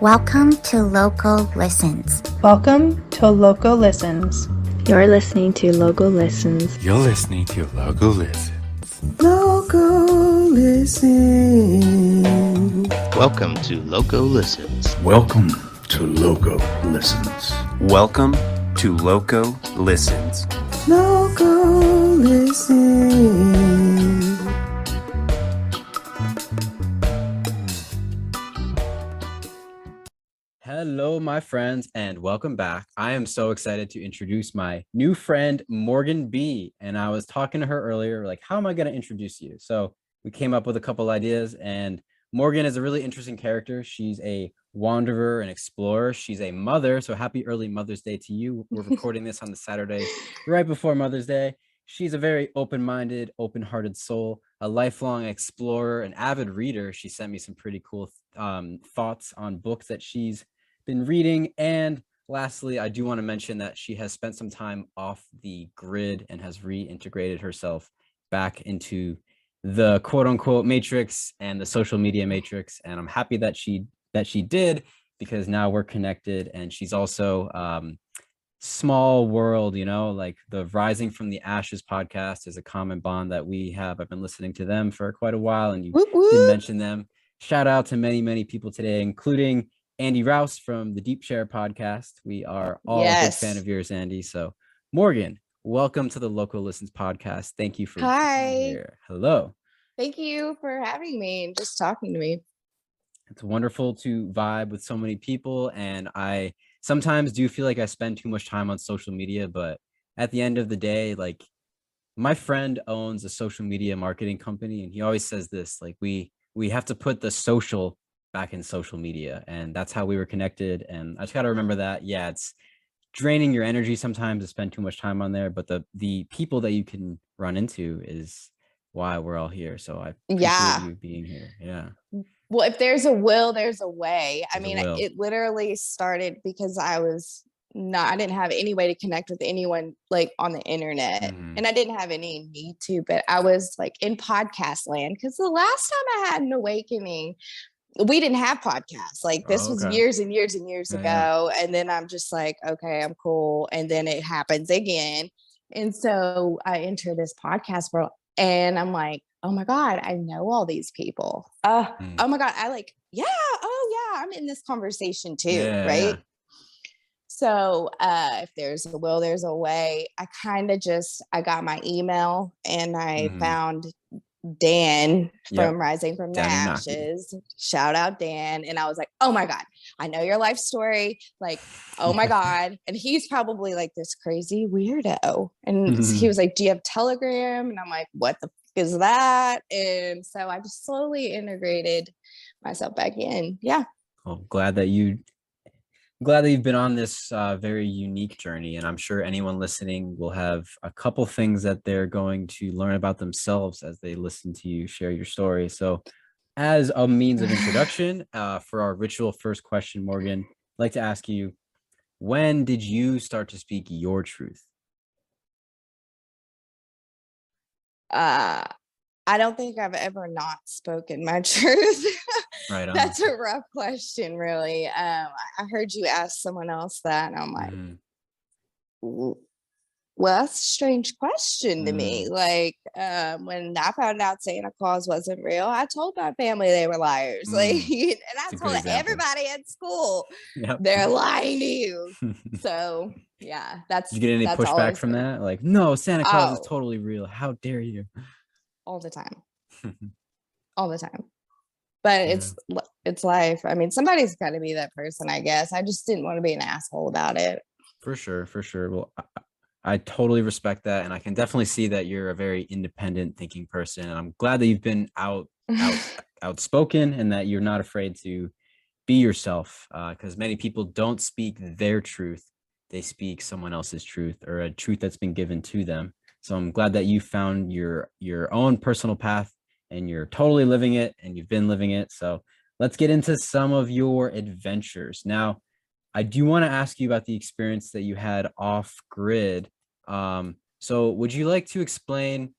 Welcome to Loco Listens. Welcome to Loco Listens. You're listening to Loco Listens. You're listening to Loco Listens. Loco Listens. Welcome to Loco Listens. Welcome to Loco Listens. Welcome to Loco Listens. Loco Listens. Hello, my friends, and welcome back. I am so excited to introduce my new friend, Morgan B. And I was talking to her earlier, like, how am I going to introduce you? So we came up with a couple ideas, and Morgan is a really interesting character. She's a wanderer and explorer. She's a mother. So happy early Mother's Day to you. We're recording this on the Saturday right before Mother's Day. She's a very open-minded, open-hearted soul, a lifelong explorer, an avid reader. She sent me some pretty cool thoughts on books that she's been reading. And lastly, I do want to mention that she has spent some time off the grid and has reintegrated herself back into the quote-unquote matrix and the social media matrix. And I'm happy that she did, because now we're connected. And she's also small world, you know, like the Rising from the Ashes podcast is a common bond that we have. I've been listening to them for quite a while, and you did mention them. Shout out to many people today, including Andy Rouse from the Deep Share podcast. We are all a big fan of yours, Andy. So Morgan, welcome to the Local Listens podcast. Thank you for being here. Hello. Thank you for having me and just talking to me. It's wonderful to vibe with so many people. And I sometimes do feel like I spend too much time on social media, but at the end of the day, like, my friend owns a social media marketing company, and he always says this, like, we have to put the social back in social media, and that's how we were connected. And I just got to remember that. Yeah, it's draining your energy sometimes to spend too much time on there, but the people that you can run into is why we're all here. So I appreciate you being here. Yeah. Well, if there's a will, there's a way. I mean, it literally started because I didn't have any way to connect with anyone like on the internet, and I didn't have any need to, but I was like in podcast land, because the last time I had an awakening, we didn't have podcasts. Like, this was years and years and years ago. And then I'm just like, okay, I'm cool. And then it happens again. And so I enter this podcast world, and I'm like, oh my God, I know all these people. Oh my God. I'm in this conversation too. Right. Yeah. So if there's a will, there's a way. I got my email, and I found Dan from Rising from the Ashes. Shout out Dan. And I was like, oh my God, I know your life story. Like, oh my God. And he's probably like this crazy weirdo. And he was like, do you have Telegram? And I'm like, what the is that? And so I just slowly integrated myself back in. Yeah. Well, glad that you've been on this very unique journey, and I'm sure anyone listening will have a couple things that they're going to learn about themselves as they listen to you share your story. So as a means of introduction, for our ritual first question, Morgan, I'd like to ask you, when did you start to speak your truth? I don't think I've ever not spoken my truth. Right on. That's a rough question, really. I heard you ask someone else that, and I'm like, well, that's a strange question to me. Like, when I found out Santa Claus wasn't real, I told my family they were liars. Like, and I told everybody at school, they're lying to you. So yeah, that's. Did you get any pushback from that? Like, no, Santa Claus is totally real. How dare you? All the time. All the time. But it's life. I mean, somebody's got to be that person, I guess. I just didn't want to be an asshole about it. For sure. Well, I totally respect that, and I can definitely see that you're a very independent thinking person. And I'm glad that you've been outspoken, and that you're not afraid to be yourself, because many people don't speak their truth. They speak someone else's truth, or a truth that's been given to them. So I'm glad that you found your own personal path, and you're totally living it, and you've been living it. So let's get into some of your adventures. Now, I do want to ask you about the experience that you had off grid. So would you like to explain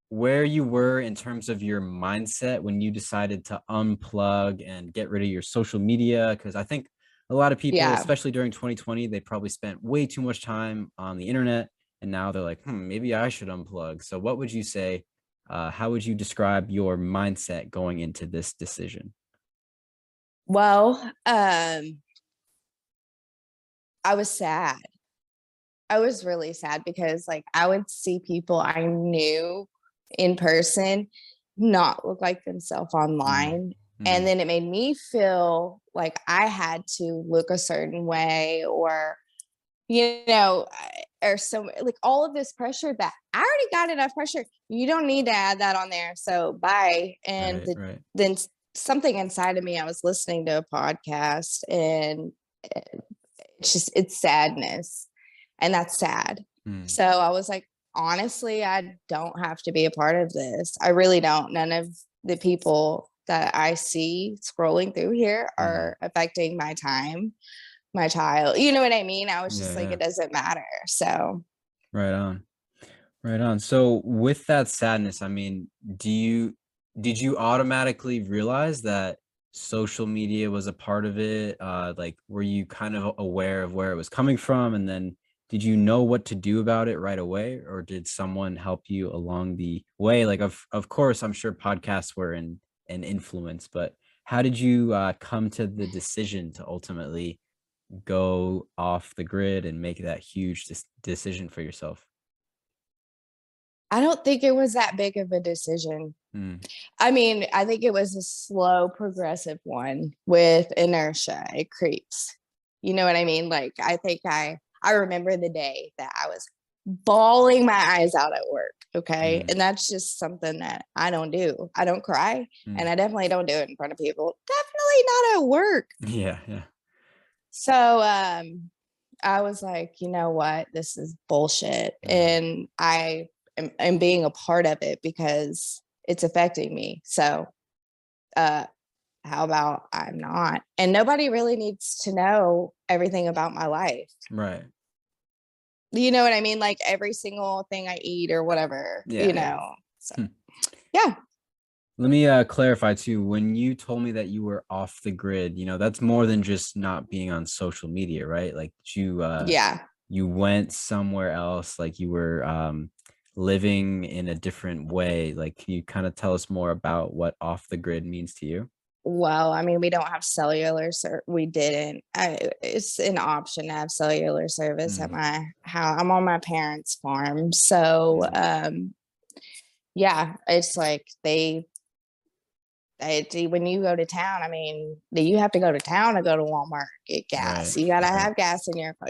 where you were in terms of your mindset when you decided to unplug and get rid of your social media? Because I think a lot of people, Yeah. especially during 2020, they probably spent way too much time on the internet, and now they're like, maybe I should unplug. So what would you say? How would you describe your mindset going into this decision? Well, I was sad. I was really sad because like I would see people I knew in person not look like themselves online. And then it made me feel like I had to look a certain way, or, or so like all of this pressure that I already got enough pressure. You don't need to add that on there. So bye. And Right. then something inside of me, I was listening to a podcast, and it's sadness, and that's sad. So I was like, honestly, I don't have to be a part of this. I really don't. None of the people that I see scrolling through here are affecting my time, my child. You know what I mean? I was just like, it doesn't matter. So Right on. So with that sadness, I mean, did you automatically realize that social media was a part of it? Like, were you kind of aware of where it was coming from? And then did you know what to do about it right away? Or did someone help you along the way? Like, of course, I'm sure podcasts were an influence, but how did you come to the decision to ultimately go off the grid and make that huge decision for yourself? I don't think it was that big of a decision. I mean, I think it was a slow, progressive one with inertia. It creeps. You know what I mean? Like, I think I remember the day that I was bawling my eyes out at work. Okay. And that's just something that I don't do. I don't cry, and I definitely don't do it in front of people. Definitely not at work. Yeah. So I was like, you know what? This is bullshit. And I am being a part of it because it's affecting me. So how about I'm not? And nobody really needs to know everything about my life. Right. You know what I mean? Like every single thing I eat or whatever, So, yeah. Let me clarify too. When you told me that you were off the grid, that's more than just not being on social media, right? Like you went somewhere else, like you were living in a different way. Like, can you kind of tell us more about what off the grid means to you? Well, I mean, we don't have cellular we didn't. It's an option to have cellular service at my house. I'm on my parents' farm. So, yeah, it's like when you go to town, I mean, you have to go to town to go to Walmart, get gas. Right. You got to have gas in your car.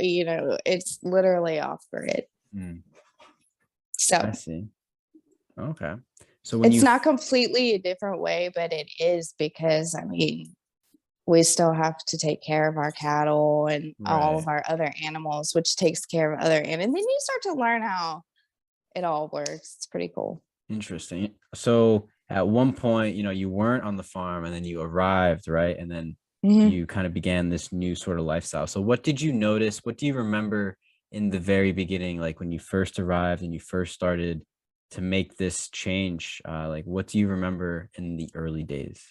It's literally off grid. So I see. Okay. So when it's not completely a different way, but it is, because, I mean, we still have to take care of our cattle and all of our other animals, which takes care of other animals. And then you start to learn how it all works. It's pretty cool. Interesting. So at one point, you weren't on the farm, and then you arrived, right? And then you kind of began this new sort of lifestyle. So what did you notice? What do you remember in the very beginning, like when you first arrived and you first started to make this change? Like, what do you remember in the early days?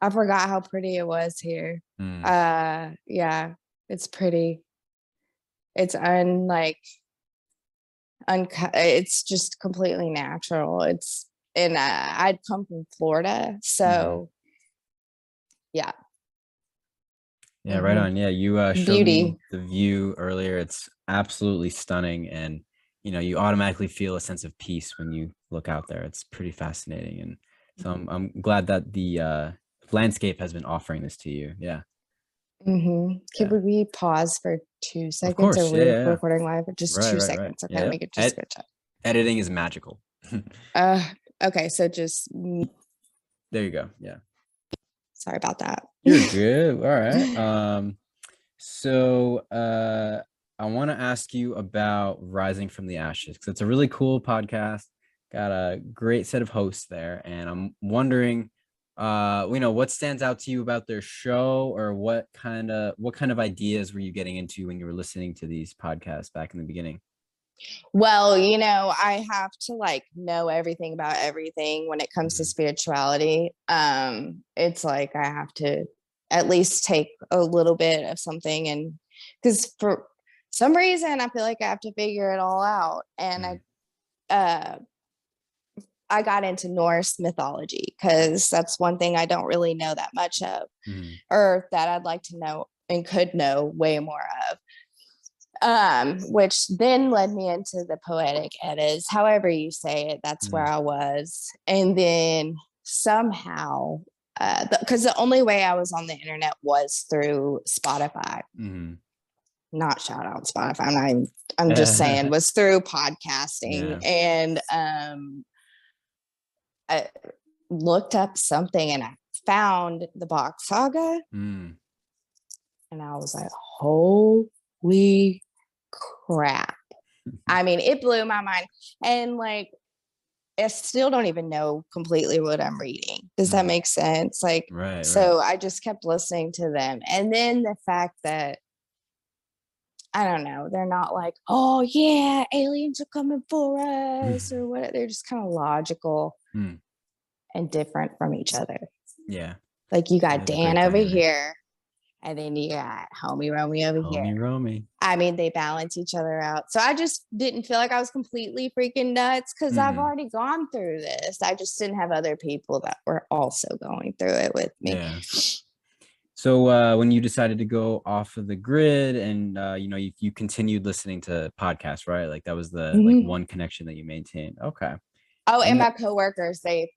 I forgot how pretty it was here. Yeah, it's pretty. It's it's just completely natural. And I'd come from Florida, so yeah. Yeah, right on. Yeah, you showed Beauty. me the view earlier. It's absolutely stunning, and you automatically feel a sense of peace when you look out there. It's pretty fascinating, and so I'm glad that the landscape has been offering this to you. Yeah. Can we pause for 2 seconds? Of course, Are we recording live? Just right, 2 right. seconds. Okay, let me get just switch up. Editing is magical. Okay, so just there you go. Yeah. Sorry about that. You're good. All right. So I want to ask you about Rising from the Ashes, because it's a really cool podcast. Got a great set of hosts there, and I'm wondering, what stands out to you about their show, or what kind of ideas were you getting into when you were listening to these podcasts back in the beginning? Well, you know, I have to like know everything about everything when it comes to spirituality. It's like I have to at least take a little bit of something, and because for some reason I feel like I have to figure it all out. And uh I got into Norse mythology because that's one thing I don't really know that much of, or that I'd like to know and could know way more of. Which then led me into the poetic eddas, however you say it. That's where I was. And then somehow, because the only way I was on the internet was through Spotify. Not shout out Spotify. I'm just saying was through podcasting. And I looked up something and I found the Bach Saga. And I was like, holy crap. I mean, it blew my mind. And like, I still don't even know completely what I'm reading. Does that make sense? Like, so I just kept listening to them. And then the fact that, I don't know, they're not like, oh yeah, aliens are coming for us or what. They're just kind of logical and different from each other. Yeah. Like you got Dan over here, and then you got homie Romy over here. Homie Romy. I mean, they balance each other out. So I just didn't feel like I was completely freaking nuts because I've already gone through this. I just didn't have other people that were also going through it with me. Yeah. So when you decided to go off of the grid and, you know, you continued listening to podcasts, right? Like that was the like one connection that you maintained. Okay. Oh, and my coworkers, they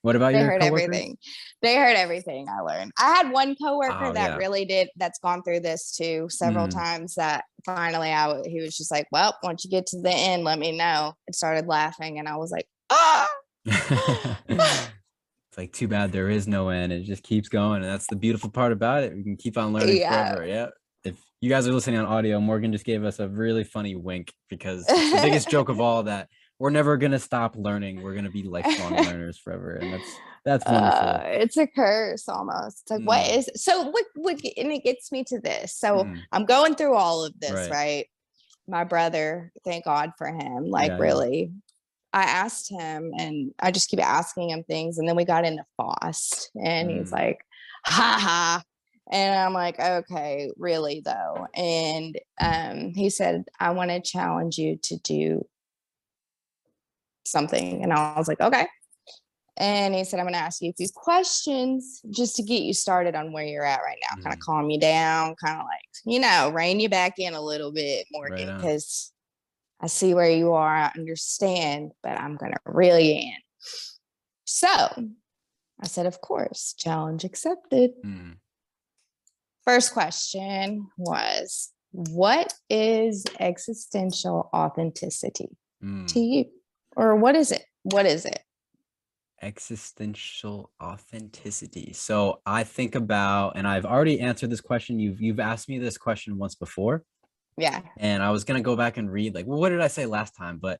What about they your heard coworkers? everything. They heard everything I learned. I had one coworker that really that's gone through this too several times, that finally he was just like, well, once you get to the end, let me know. And started laughing. And I was like, ah. It's like, too bad there is no end. It just keeps going. And that's the beautiful part about it. We can keep on learning forever. Yeah. If you guys are listening on audio, Morgan just gave us a really funny wink because it's the biggest joke of all, that we're never going to stop learning. We're going to be lifelong learners forever. And that's wonderful. It's a curse almost. It's like, what is it? So what, and it gets me to this. So I'm going through all of this, right? My brother, thank God for him. Like really, I asked him, and I just keep asking him things. And then we got into FOST, and he's like, ha ha. And I'm like, okay, really though. And he said, I want to challenge you to do something. And I was like, okay. And he said, I'm going to ask you a few questions just to get you started on where you're at right now, kind of calm you down, kind of like, you know, rein you back in a little bit, Morgan, because I see where you are, I understand, but I'm going to reel you in. So I said, of course, challenge accepted. First question was, what is existential authenticity to you? Or what is it? What is it? Existential authenticity. So I think about, and I've already answered this question. You've asked me this question once before. Yeah. And I was going to go back and read, like, well, what did I say last time? But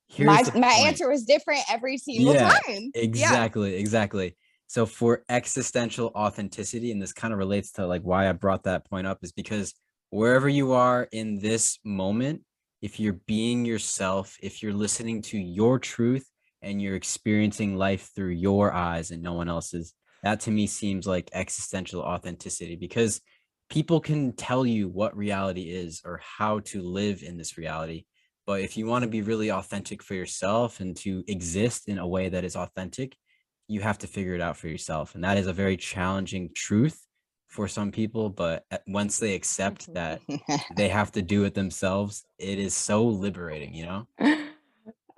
here's my answer was different every single time. Exactly. So for existential authenticity, and this kind of relates to like why I brought that point up, is because wherever you are in this moment, if you're being yourself, if you're listening to your truth and you're experiencing life through your eyes and no one else's, that to me seems like existential authenticity, because people can tell you what reality is or how to live in this reality. But if you want to be really authentic for yourself and to exist in a way that is authentic, you have to figure it out for yourself. And that is a very challenging truth for some people. But once they accept that they have to do it themselves, it is so liberating, you know?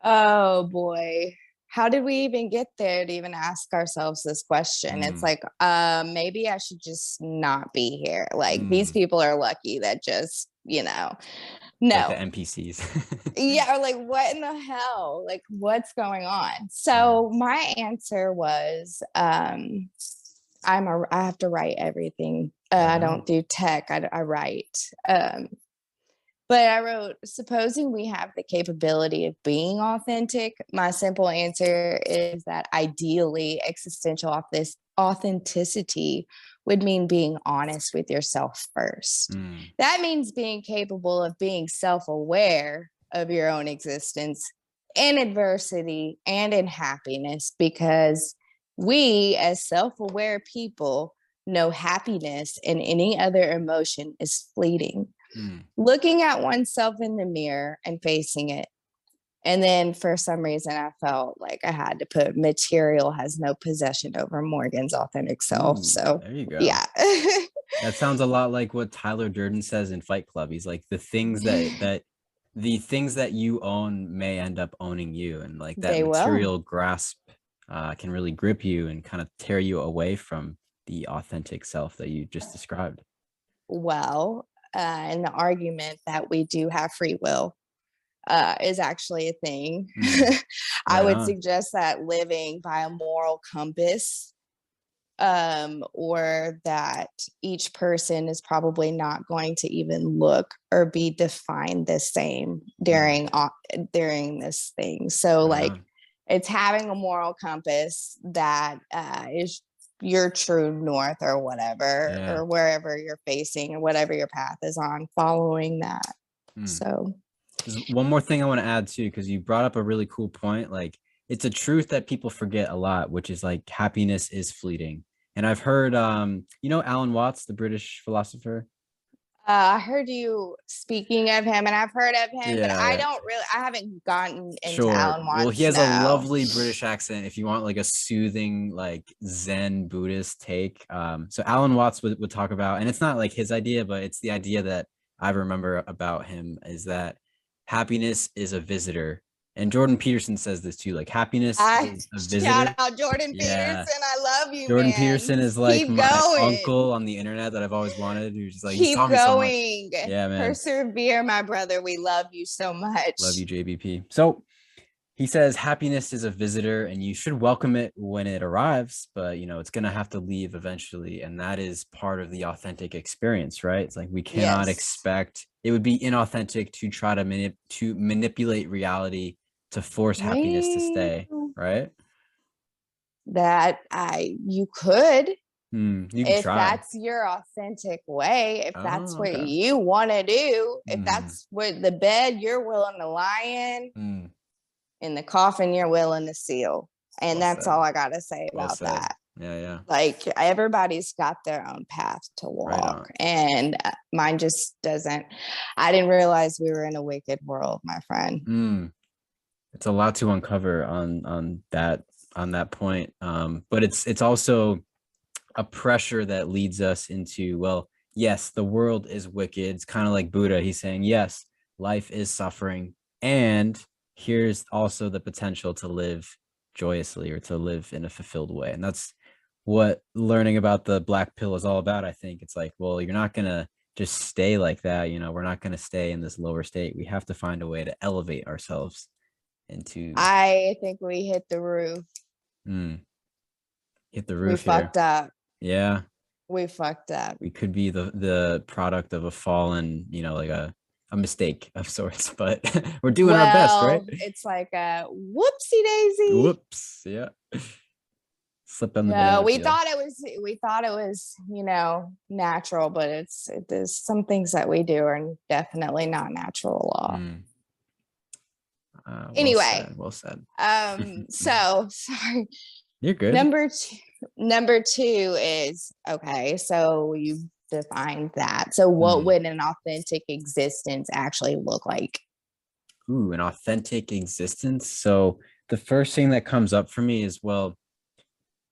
Oh boy. How did we even get there to even ask ourselves this question? It's like, maybe I should just not be here. Like these people are lucky that just, you know, no. Like the NPCs. Yeah, or like, what in the hell? Like, what's going on? So my answer was, I have to write everything. I don't do tech. I write. But I wrote, supposing we have the capability of being authentic, my simple answer is that ideally, existential of this authenticity would mean being honest with yourself first. That means being capable of being self-aware of your own existence in adversity and in happiness, because we, as self-aware people, know happiness and any other emotion is fleeting. Looking at oneself in the mirror and facing it. And then for some reason, I felt like I had to put material has no possession over Morgan's authentic self. So there you go. Yeah. That sounds a lot like what Tyler Durden says in Fight Club. He's like, the things that you own may end up owning you. And like that material grasp can really grip you and kind of tear you away from the authentic self that you just described. Well, and the argument that we do have free will is actually a thing. I would suggest that living by a moral compass, or that each person is probably not going to even look or be defined the same during this thing. So like it's having a moral compass that is your true north or whatever, or wherever you're facing or whatever your path is on, following that. So there's one more thing I want to add too, because you brought up a really cool point. Like it's a truth that people forget a lot, which is like happiness is fleeting. And I've heard, Alan Watts, the British philosopher. I heard you speaking of him, and I've heard of him, but I haven't gotten into Alan Watts. Well, he has a lovely British accent if you want like a soothing, like Zen Buddhist take. So Alan Watts would talk about, and it's not like his idea, but it's the idea that I remember about him is that happiness is a visitor. And Jordan Peterson says this too, like happiness is a visitor. Shout out Jordan Peterson. I love you, Jordan man. Peterson is like my uncle on the internet that I've always wanted. Who's just like, keep going. So much. Yeah, man. Persevere, my brother. We love you so much. Love you, JBP. So he says happiness is a visitor and you should welcome it when it arrives, but it's going to have to leave eventually. And that is part of the authentic experience, right? It's like we cannot expect, it would be inauthentic to try to manipulate reality to force happiness to stay, right? You could. If try. That's your authentic way, if that's what you want to do, if that's what the bed you're willing to lie in the coffin you're willing to seal. And that's all I got to say about that. Yeah. Like everybody's got their own path to walk, and mine just doesn't. I didn't realize we were in a wicked world, my friend. It's a lot to uncover on that point. But it's also a pressure that leads us into, well, yes, the world is wicked. It's kind of like Buddha. He's saying, yes, life is suffering. And here's also the potential to live joyously or to live in a fulfilled way. And that's what learning about the black pill is all about. I think it's like, well, you're not going to just stay like that. We're not going to stay in this lower state. We have to find a way to elevate ourselves into. I think we hit the roof. Hit the roof. We fucked up. Yeah. We fucked up. We could be the product of a fallen, like a mistake of sorts, but we're doing our best, right? It's like a whoopsie daisy. Whoops. Yeah. Slip on the banana we peel. thought it was, natural, but there's some things that we do are definitely not natural law. Anyway. Well said. So sorry. You're good. Number two is, okay, so you defined that. So what would an authentic existence actually look like? Ooh, an authentic existence. So the first thing that comes up for me is, well,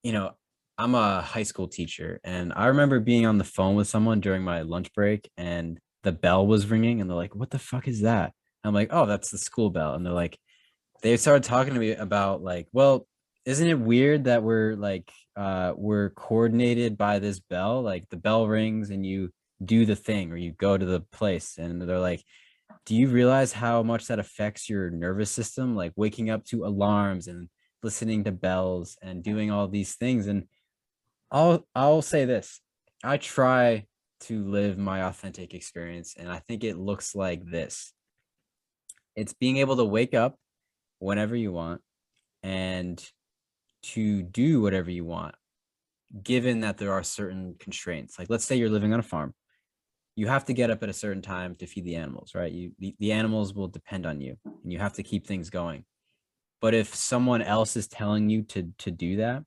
I'm a high school teacher, and I remember being on the phone with someone during my lunch break and the bell was ringing and they're like, what the fuck is that? I'm like, oh, that's the school bell. And they're like, they started talking to me about like, well, isn't it weird that we're coordinated by this bell? Like the bell rings and you do the thing or you go to the place, and they're like, do you realize how much that affects your nervous system? Like waking up to alarms and listening to bells and doing all these things. And I'll say this, I try to live my authentic experience. And I think it looks like this. It's being able to wake up whenever you want and to do whatever you want, given that there are certain constraints. Like, let's say you're living on a farm. You have to get up at a certain time to feed the animals, right? The animals will depend on you, and you have to keep things going. But if someone else is telling you to do that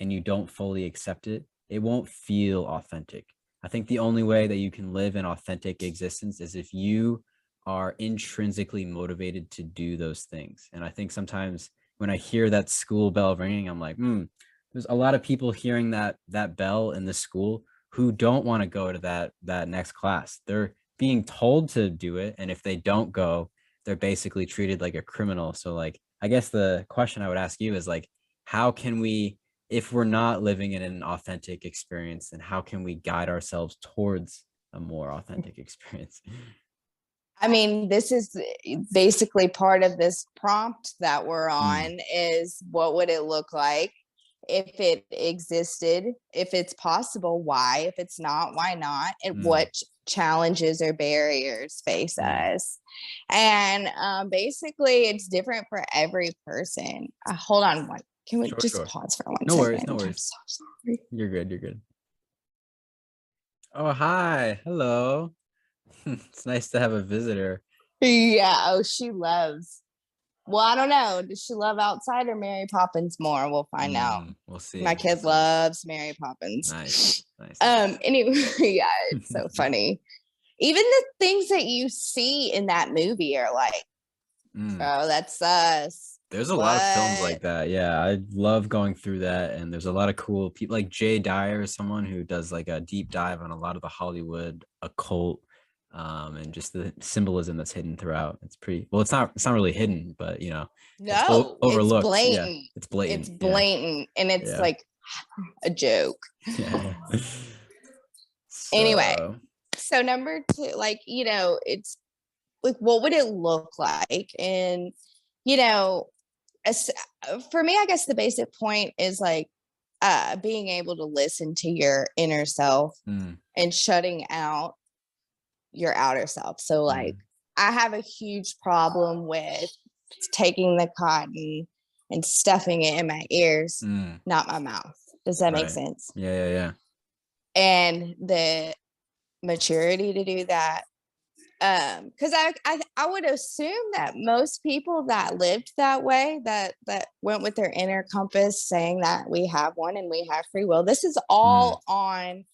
and you don't fully accept it, it won't feel authentic. I think the only way that you can live an authentic existence is if you are intrinsically motivated to do those things. And I think sometimes when I hear that school bell ringing, I'm like, there's a lot of people hearing that bell in the school who don't want to go to that next class. They're being told to do it, and if they don't go, they're basically treated like a criminal. So like, I guess the question I would ask you is like, how can we, if we're not living in an authentic experience, then how can we guide ourselves towards a more authentic experience? I mean, this is basically part of this prompt that we're on is what would it look like if it existed, if it's possible, why, if it's not, why not, and what challenges or barriers face us. And basically it's different for every person. Hold on one. Can we pause for 1 second? No worries. I'm so sorry. You're good. Oh, hi. Hello. It's nice to have a visitor. Yeah. Oh, she loves. Well, I don't know. Does she love outside or Mary Poppins more? We'll find out. We'll see. My kid loves Mary Poppins. Nice. Anyway, yeah, it's so funny. Even the things that you see in that movie are like, oh, that's us. There's a lot of films like that. Yeah, I love going through that. And there's a lot of cool people, like Jay Dyer is someone who does like a deep dive on a lot of the Hollywood occult and just the symbolism that's hidden throughout. It's pretty well. It's not really hidden, but you know, no, overlooked. It's blatant. Yeah, it's blatant. It's blatant, and it's like a joke. Yeah. Anyway, so number 2, like, you know, it's like, what would it look like? And you know, for me, I guess the basic point is like being able to listen to your inner self and shutting out your outer self. So like I have a huge problem with taking the cotton and stuffing it in my ears, not my mouth. Does that make sense? Yeah. And the maturity to do that. Because I would assume that most people that lived that way, that went with their inner compass saying that we have one and we have free will, this is all on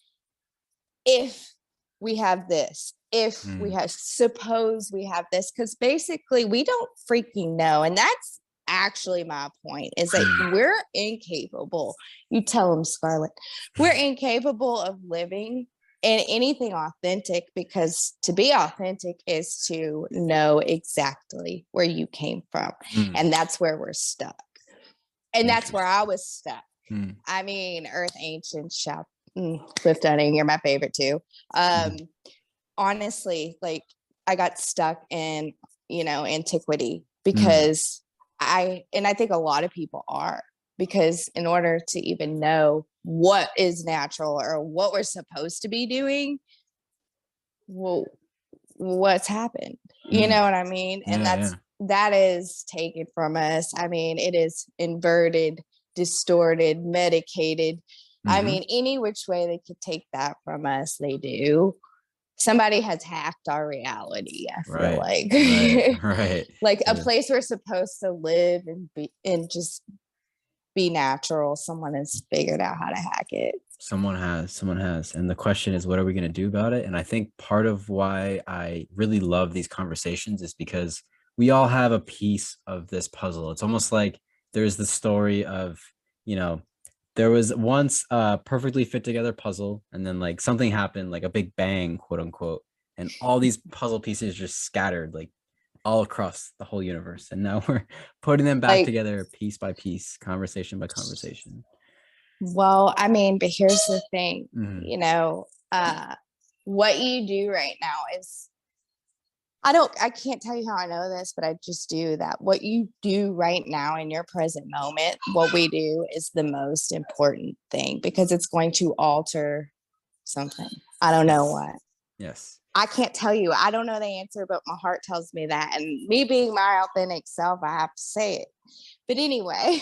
if we have this, if we have, suppose we have this, because basically we don't freaking know. And that's actually my point, is that we're incapable. You tell them, Scarlett, we're incapable of living in anything authentic, because to be authentic is to know exactly where you came from. And that's where we're stuck. And that's where I was stuck. I mean, Earth Ancient Shop, Cliff Dunning, you're my favorite too. Honestly, like I got stuck in, you know, antiquity because I think a lot of people are, because in order to even know what is natural or what we're supposed to be doing, well, what's happened, you know what I mean? And that is taken from us. I mean, it is inverted, distorted, medicated. I mean, any which way they could take that from us, they do. Somebody has hacked our reality, I feel like. Right. Like a place we're supposed to live and be and just be natural. Someone has figured out how to hack it. Someone has. And the question is, what are we going to do about it? And I think part of why I really love these conversations is because we all have a piece of this puzzle. It's almost like there's the story of, you know, there was once a perfectly fit together puzzle, and then like something happened, like a big bang, quote unquote, and all these puzzle pieces just scattered like all across the whole universe. And now we're putting them back together piece by piece, conversation by conversation. Well, I mean, but here's the thing, you know, what you do right now is, I can't tell you how I know this, but I just do that. What you do right now in your present moment, what we do is the most important thing, because it's going to alter something. I don't know what. Yes. I can't tell you. I don't know the answer, but my heart tells me that. And me being my authentic self, I have to say it. But anyway,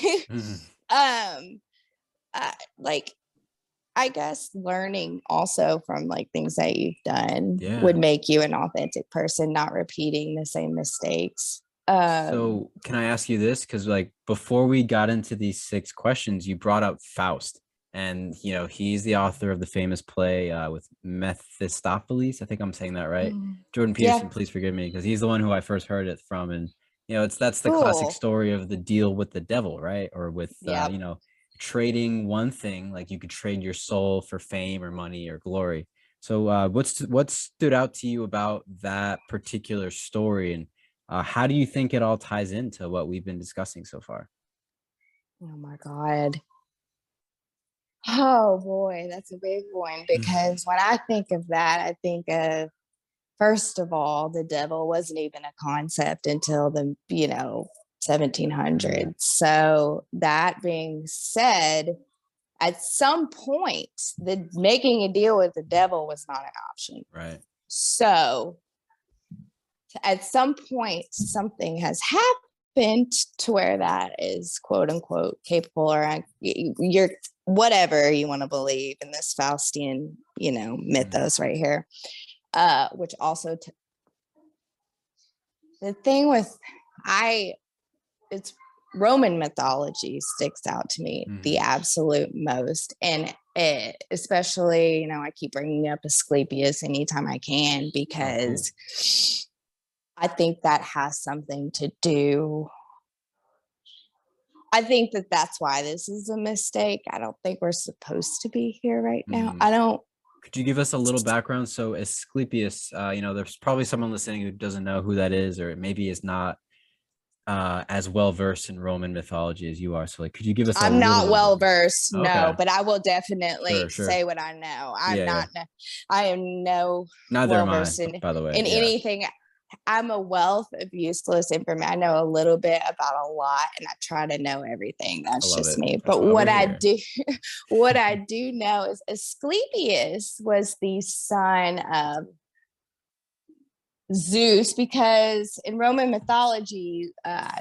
like, I guess learning also from like things that you've done would make you an authentic person, not repeating the same mistakes. So can I ask you this? Because like before we got into these 6 questions, you brought up Faust. And, you know, he's the author of the famous play with Mephistopheles. I think I'm saying that right. Jordan Peterson, please forgive me, because he's the one who I first heard it from. And, you know, that's the classic story of the deal with the devil, right? Or with, you know, trading one thing, like you could trade your soul for fame or money or glory. So what stood out to you about that particular story? And how do you think it all ties into what we've been discussing so far? Oh, my God. Oh boy, that's a big one, because when I think of that, I think of, first of all, the devil wasn't even a concept until the, 1700s. So that being said, at some point, making a deal with the devil was not an option. Right. So at some point, something has happened to where that is quote unquote capable, or you're whatever you want to believe in this Faustian, mythos right here. Which also the thing with it's Roman mythology sticks out to me the absolute most, and especially I keep bringing up Asclepius anytime I can, because I think that has something to do. I think that's why this is a mistake. I don't think we're supposed to be here right now. I don't. Could you give us a little background? So Asclepius, there's probably someone listening who doesn't know who that is, or maybe is not as well versed in Roman mythology as you are. So, like, could you give us? I'm not well versed, no, but I will definitely say what I know. I'm not. I am neither well am I, versed by the way, in anything. I'm a wealth of useless information. I know a little bit about a lot, and I try to know everything. That's just me. But what I do know is Asclepius was the son of Zeus, because in Roman mythology,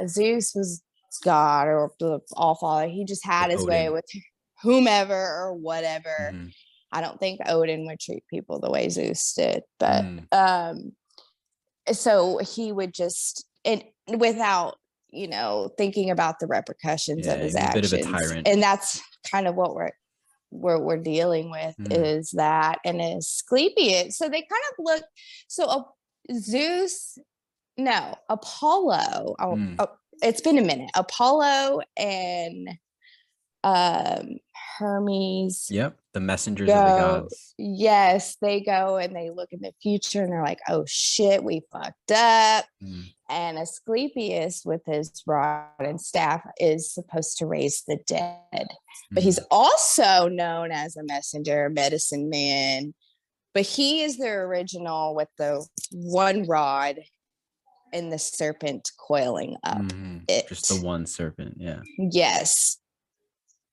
Zeus was God or the All-Father. He just had his way with whomever or whatever. I don't think Odin would treat people the way Zeus did, but so he would just, and without thinking about the repercussions of his actions. A bit of a tyrant. And that's kind of what we're dealing with is that. And Asclepius, so they kind of look, Apollo, it's been a minute, Apollo and Hermes. Yep, the messengers of the gods. Yes, they go and they look in the future and they're like, oh shit, we fucked up. And Asclepius with his rod and staff is supposed to raise the dead. But he's also known as a messenger, medicine man. But he is the original with the one rod and the serpent coiling up. Just the one serpent, yeah. Yes.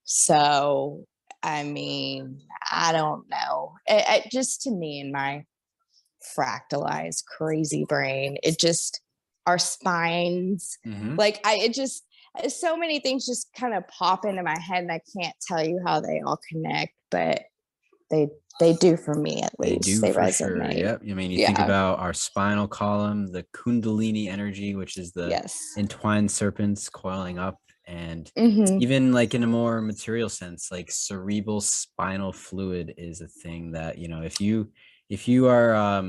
So, I mean, I don't know. It just, to me, in my fractalized, crazy brain, it just, our spines, so many things just kind of pop into my head, and I can't tell you how they all connect, but they do for me, at least. They resonate. Sure. Yep. I mean, you think about our spinal column, the Kundalini energy, which is the entwined serpents coiling up. And even like in a more material sense, like cerebral spinal fluid is a thing that, if you are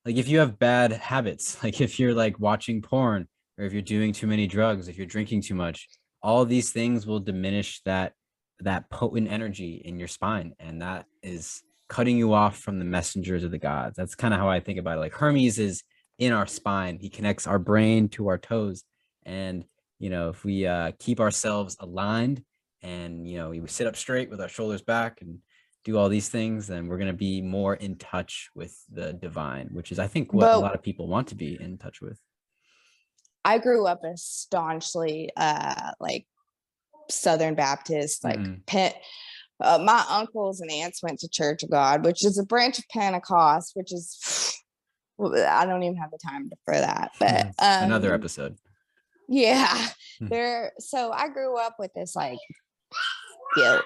like, if you have bad habits, like if you're like watching porn, or if you're doing too many drugs, if you're drinking too much, all these things will diminish that potent energy in your spine. And that is cutting you off from the messengers of the gods. That's kind of how I think about it. Like Hermes is in our spine. He connects our brain to our toes. And if we keep ourselves aligned and, we sit up straight with our shoulders back and do all these things, then we're going to be more in touch with the divine, which is, I think, what a lot of people want to be in touch with. I grew up a staunchly like Southern Baptist, like my uncles and aunts went to Church of God, which is a branch of Pentecost, which is, I don't even have the time for that. But another episode. Yeah. So I grew up with this like guilt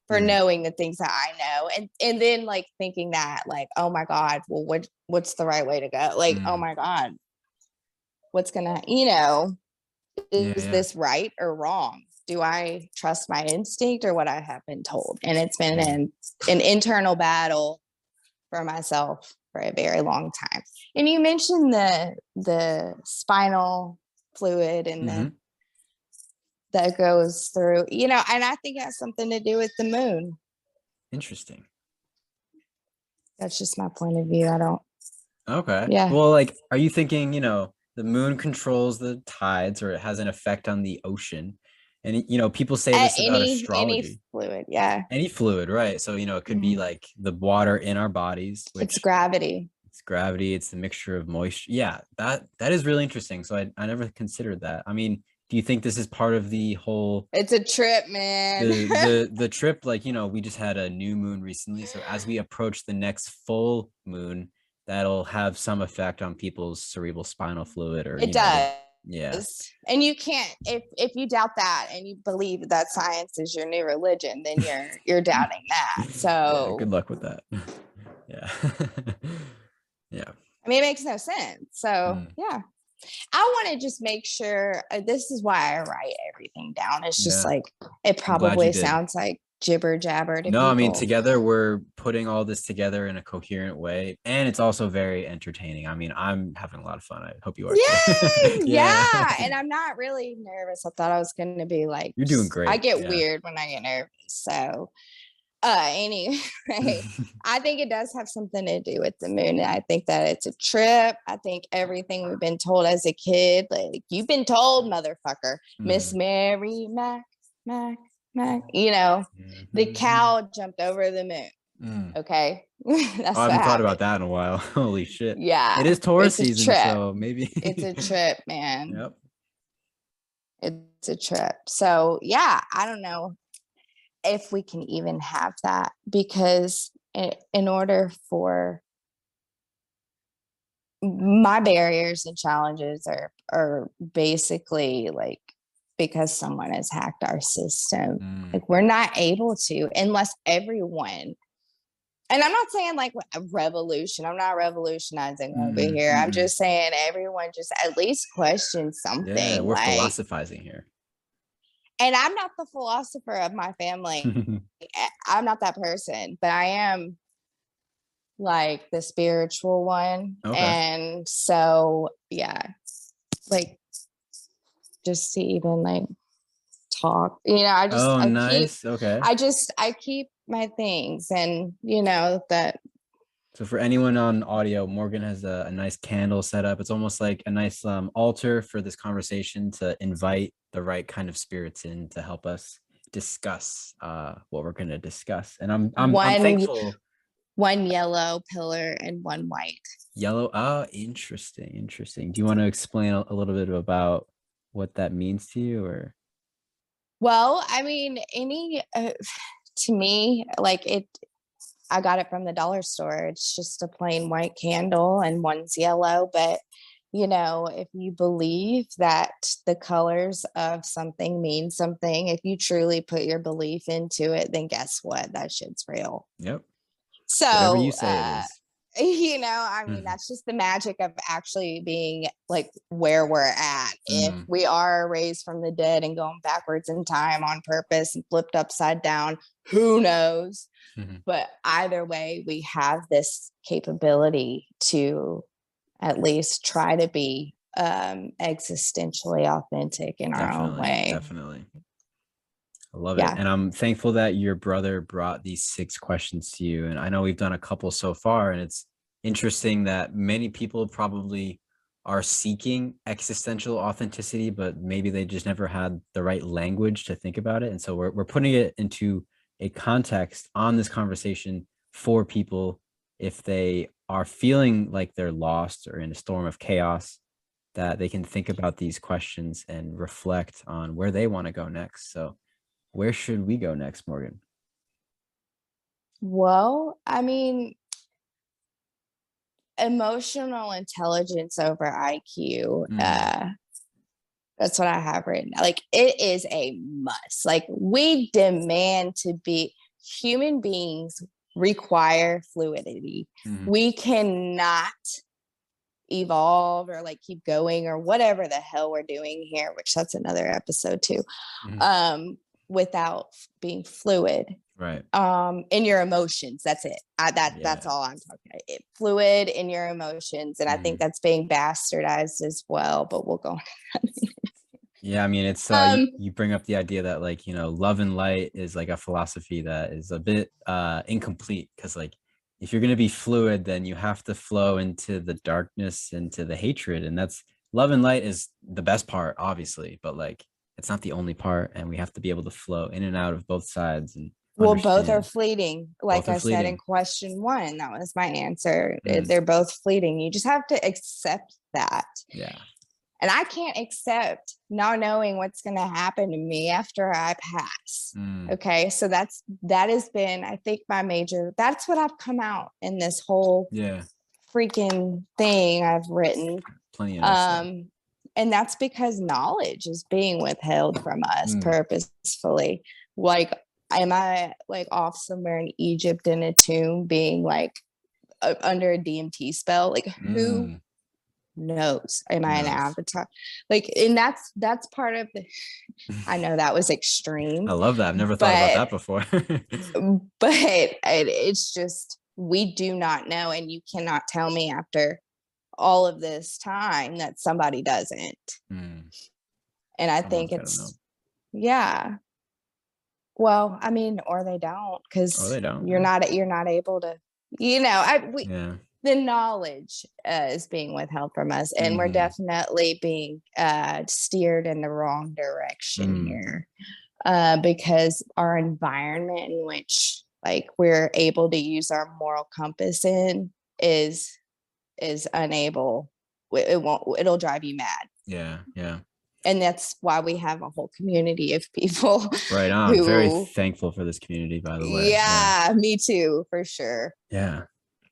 for knowing the things that I know. And then like thinking that like, oh my God, well, what's the right way to go? Like, oh my God, what's gonna, is this right or wrong? Do I trust my instinct or what I have been told? And it's been an internal battle for myself for a very long time. And you mentioned the spinal fluid and that goes through, and I think it has something to do with the moon. Interesting. That's just my point of view. I don't. Okay. Yeah. Well, like, are you thinking, the moon controls the tides or it has an effect on the ocean? And, people say this about astrology. Any fluid, yeah. Any fluid, right? So, it could be like the water in our bodies. It's gravity. It's gravity. It's the mixture of moisture. Yeah, that is really interesting. So I never considered that. I mean, do you think this is part of the whole? It's a trip, man. The trip, like, we just had a new moon recently. So as we approach the next full moon, that'll have some effect on people's cerebral spinal fluid, or it does. Yeah. And you can't, if you doubt that and you believe that science is your new religion, then you're doubting that. So yeah, good luck with that. Yeah. Yeah. I mean, it makes no sense. So yeah. I want to just make sure, this is why I write everything down. It's just like, it probably sounds like jibber jabber to people. I mean, together we're putting all this together in a coherent way, and it's also very entertaining. I mean, I'm having a lot of fun. I hope you are. Yeah. And I'm not really nervous. I thought I was going to be like, you're doing great. I get weird when I get nervous. So anyway, I think it does have something to do with the moon. I think that it's a trip. I think everything we've been told as a kid, like, you've been told, motherfucker, Miss Mary Mac, the cow jumped over the moon. Okay. I haven't thought about that in a while. Holy shit. Yeah. It is Taurus season, so maybe. It's a trip, man. Yep. It's a trip. So yeah, I don't know if we can even have that, because in order for my barriers and challenges are basically like, because someone has hacked our system, like, we're not able to, unless everyone, and I'm not saying like a revolution, I'm not revolutionizing over here. I'm just saying everyone just at least question something. Yeah, we're philosophizing here. And I'm not the philosopher of my family. I'm not that person, but I am like the spiritual one. Okay. And so, yeah, like, just to even like talk, I just, nice. Okay. I keep my things, and that. So for anyone on audio, Morgan has a nice candle set up. It's almost like a nice altar for this conversation to invite the right kind of spirits in to help us discuss what we're going to discuss. And I'm thankful. One yellow pillar and one white. Yellow. Oh, interesting. Do you want to explain a little bit about what that means to you, or? Well, I mean, to me, like, I got it from the dollar store. It's just a plain white candle and one's yellow. But, if you believe that the colors of something mean something, if you truly put your belief into it, then guess what? That shit's real. Yep. So whatever you say it is. I mean, that's just the magic of actually being like where we're at. If we are raised from the dead and going backwards in time on purpose and flipped upside down, who knows? But either way, we have this capability to at least try to be existentially authentic in our own way. Definitely. I love it. And I'm thankful that your brother brought these 6 questions to you. And I know we've done a couple so far, and it's interesting that many people probably are seeking existential authenticity, but maybe they just never had the right language to think about it. And so we're putting it into a context on this conversation for people if they are feeling like they're lost or in a storm of chaos, that they can think about these questions and reflect on where they want to go next. So where should we go next, Morgan? Well, I mean, emotional intelligence over IQ. That's what I have written. Like, it is a must. Like, we demand to be human beings require fluidity. We cannot evolve or like keep going or whatever the hell we're doing here, which that's another episode too, without being fluid. Right. In your emotions. That's it. That's all I'm talking about. Fluid in your emotions. And I think that's being bastardized as well, but we'll go on. Yeah, I mean, it's you bring up the idea that, like, you know, love and light is like a philosophy that is a bit incomplete, because like if you're going to be fluid, then you have to flow into the darkness, into the hatred, and that's love and light is the best part, obviously, but like it's not the only part, and we have to be able to flow in and out of both sides. And well, both are fleeting. Like I said in question 1, that was my answer. They're both fleeting. You just have to accept that. Yeah. And I can't accept not knowing what's going to happen to me after I pass. Okay. So that has been, I think, that's what I've come out in this whole freaking thing I've written. Plenty of and that's because knowledge is being withheld from us purposefully. Like, am I like off somewhere in Egypt in a tomb being like under a DMT spell? Like, who knows? Am I an avatar? Like, and that's part of the I know that was extreme. I love that. I've never thought about that before. But it's just, we do not know, and you cannot tell me after all of this time that somebody doesn't. And I think it's well, I mean, or they don't, because you're not able to, you know, the knowledge is being withheld from us, and we're definitely being steered in the wrong direction here, because our environment in which like we're able to use our moral compass in is unable. It'll drive you mad. Yeah. And that's why we have a whole community of people. Right on. I'm very thankful for this community, by the way. Yeah, me too, for sure. Yeah.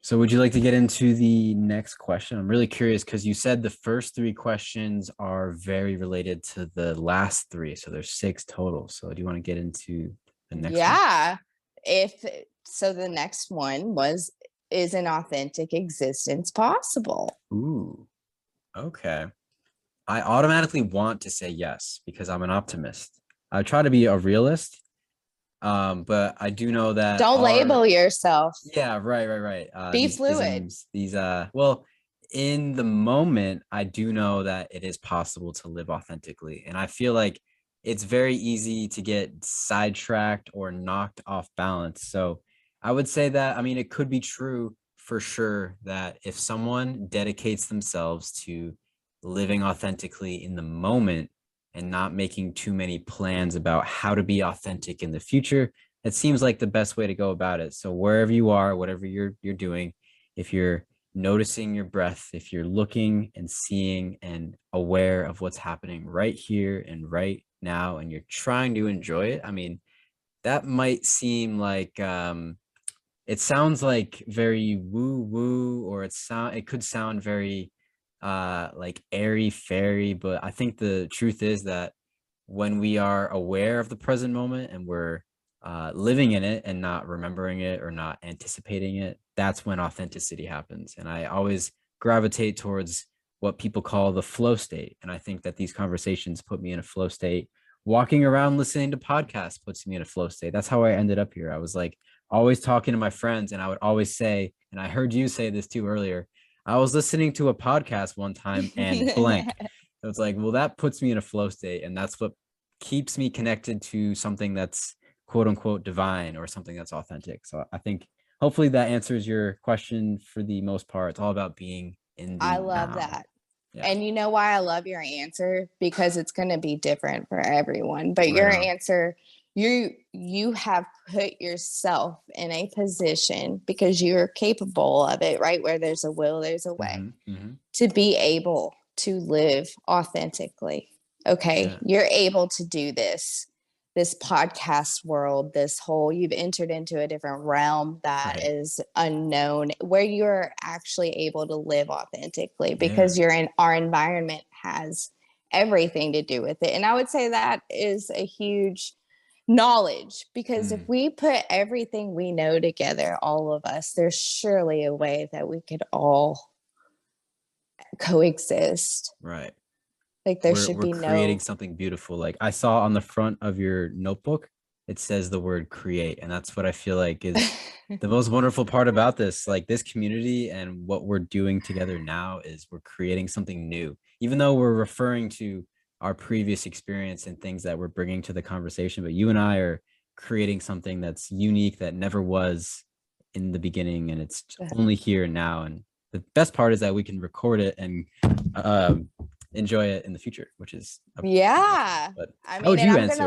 So would you like to get into the next question? I'm really curious, because you said the first 3 questions are very related to the last 3. So there's 6 total. So do you want to get into the next one? The next one is an authentic existence possible? Ooh, okay. I automatically want to say yes, because I'm an optimist. I try to be a realist. But I do know that don't label yourself. Yeah, right. Be fluid. Well, in the moment, I do know that it is possible to live authentically. And I feel like it's very easy to get sidetracked or knocked off balance. So I would say that, I mean, it could be true for sure that if someone dedicates themselves to living authentically in the moment and not making too many plans about how to be authentic in the future, it seems like the best way to go about it. So wherever you are, whatever you're doing, if you're noticing your breath, if you're looking and seeing and aware of what's happening right here and right now, and you're trying to enjoy it, I mean, that might seem like it sounds like very woo-woo, or it could sound very like airy fairy, but I think the truth is that when we are aware of the present moment and we're living in it and not remembering it or not anticipating it, that's when authenticity happens. And I always gravitate towards what people call the flow state. And I think that these conversations put me in a flow state. Walking around listening to podcasts puts me in a flow state. That's how I ended up here. I was like always talking to my friends, and I would always say, and I heard you say this too earlier, I was listening to a podcast one time and blank. So it's like, well, that puts me in a flow state, and that's what keeps me connected to something that's quote unquote divine, or something that's authentic. So I think hopefully that answers your question for the most part. It's all about being in the I love now. that. Yeah. And you know why I love your answer? Because it's going to be different for everyone. But your answer, you have put yourself in a position, because you're capable of it, right? Where there's a will, there's a way, to be able to live authentically. Okay. Yeah. You're able to do this. this podcast world, you've entered into a different realm that is unknown, where you're actually able to live authentically, because our environment has everything to do with it. And I would say that is a huge knowledge, because if we put everything we know together, all of us, there's surely a way that we could all coexist. Right. Like we're creating something beautiful. Like I saw on the front of your notebook, it says the word create. And that's what I feel like is the most wonderful part about this. Like this community and what we're doing together now is we're creating something new, even though we're referring to our previous experience and things that we're bringing to the conversation. But you and I are creating something that's unique, that never was in the beginning. And it's only here now. And the best part is that we can record it and enjoy it in the future, which is but I mean, how would you answer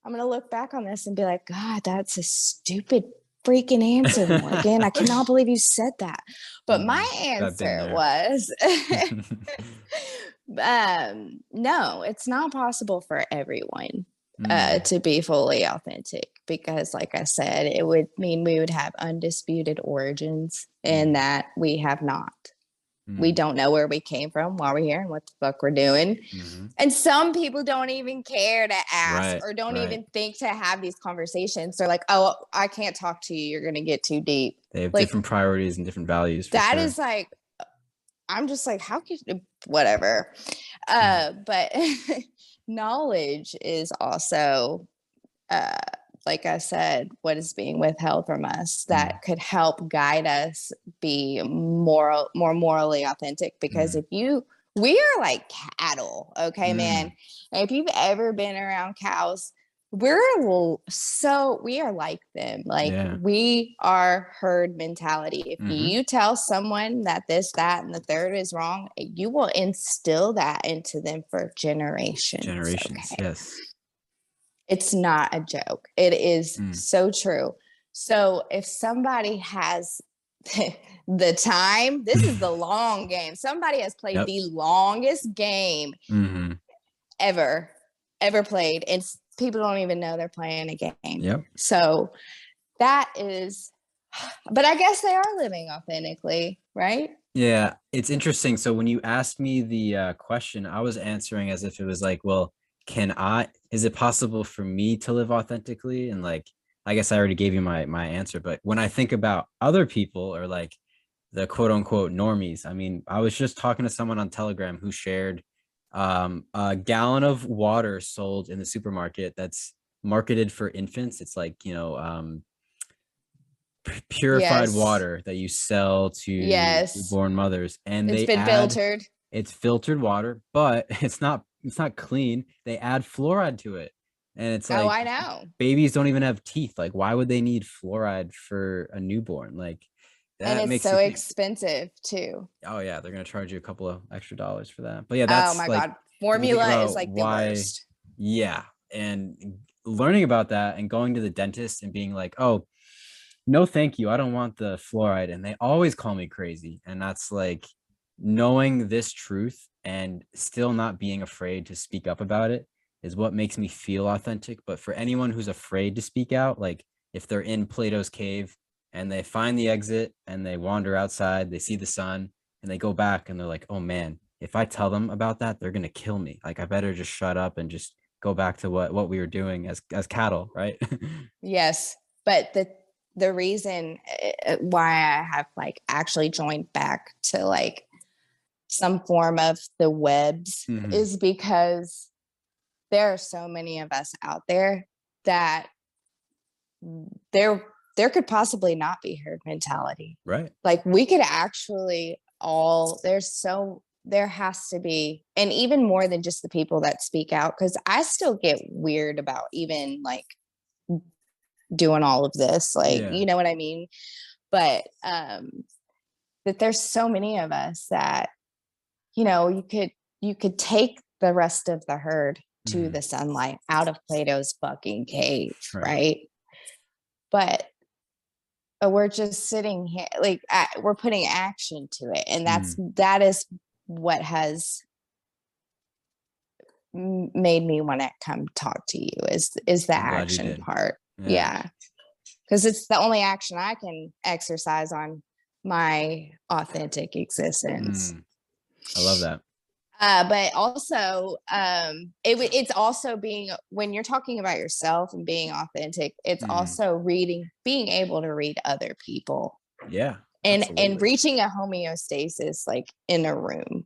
I'm gonna look back on this and be like, God, that's a stupid freaking answer, Morgan. I cannot believe you said that. But my answer was no, it's not possible for everyone to be fully authentic, because like I said, it would mean we would have undisputed origins, and that we have not. We don't know where we came from, why we're here, and what the fuck we're doing. And some people don't even care to ask or don't even think to have these conversations. They're like, oh, I can't talk to you. You're going to get too deep. They have different priorities and different values. That is like, I'm just like, how could whatever. But knowledge is also, like I said, what is being withheld from us that could help guide us be more morally authentic. Because we are like cattle, okay, man. And if you've ever been around cows, we are like them. Like we are herd mentality. If you tell someone that this, that, and the third is wrong, you will instill that into them for generations. Yes. It's not a joke. It is so true. So if somebody has the time, this is the long game. Somebody has played the longest game ever played, and people don't even know they're playing a game. So that is, but I guess they are living authentically, right? Yeah, it's interesting. So when you asked me the question, I was answering as if it was like, well, is it possible for me to live authentically? And like, I guess I already gave you my answer, but when I think about other people, or like the quote unquote normies, I mean, I was just talking to someone on Telegram who shared a gallon of water sold in the supermarket that's marketed for infants. It's like, purified water that you sell to newborn mothers, and it's been filtered. It's filtered water, but it's not clean. They add fluoride to it. And it's like, I know. Babies don't even have teeth. Like, why would they need fluoride for a newborn? Like, that and it's so expensive too. Oh yeah, they're gonna charge you a couple of extra dollars for that. But yeah, that's God, formula is like the worst. Yeah, and learning about that and going to the dentist and being like, oh, no, thank you, I don't want the fluoride, and they always call me crazy. And that's like, knowing this truth and still not being afraid to speak up about it is what makes me feel authentic. But for anyone who's afraid to speak out, like if they're in Plato's cave and they find the exit and they wander outside, they see the sun and they go back and they're like, oh man, if I tell them about that, they're going to kill me. Like, I better just shut up and just go back to what we were doing as cattle. Right. Yes. But the reason why I have like actually joined back to like some form of the webs is because there are so many of us out there that there could possibly not be herd mentality. Right. Like we could actually there has to be, and even more than just the people that speak out, because I still get weird about even like doing all of this, like, you know what I mean? But that there's so many of us that, you could take the rest of the herd to the sunlight out of Plato's fucking cave, right? But we're just sitting here, like we're putting action to it, and that is what has made me want to come talk to you is the action part. Yeah. Because it's the only action I can exercise on my authentic existence. I love that. But also, it's also when you're talking about yourself and being authentic, it's also being able to read other people. Yeah. And reaching a homeostasis like in a room.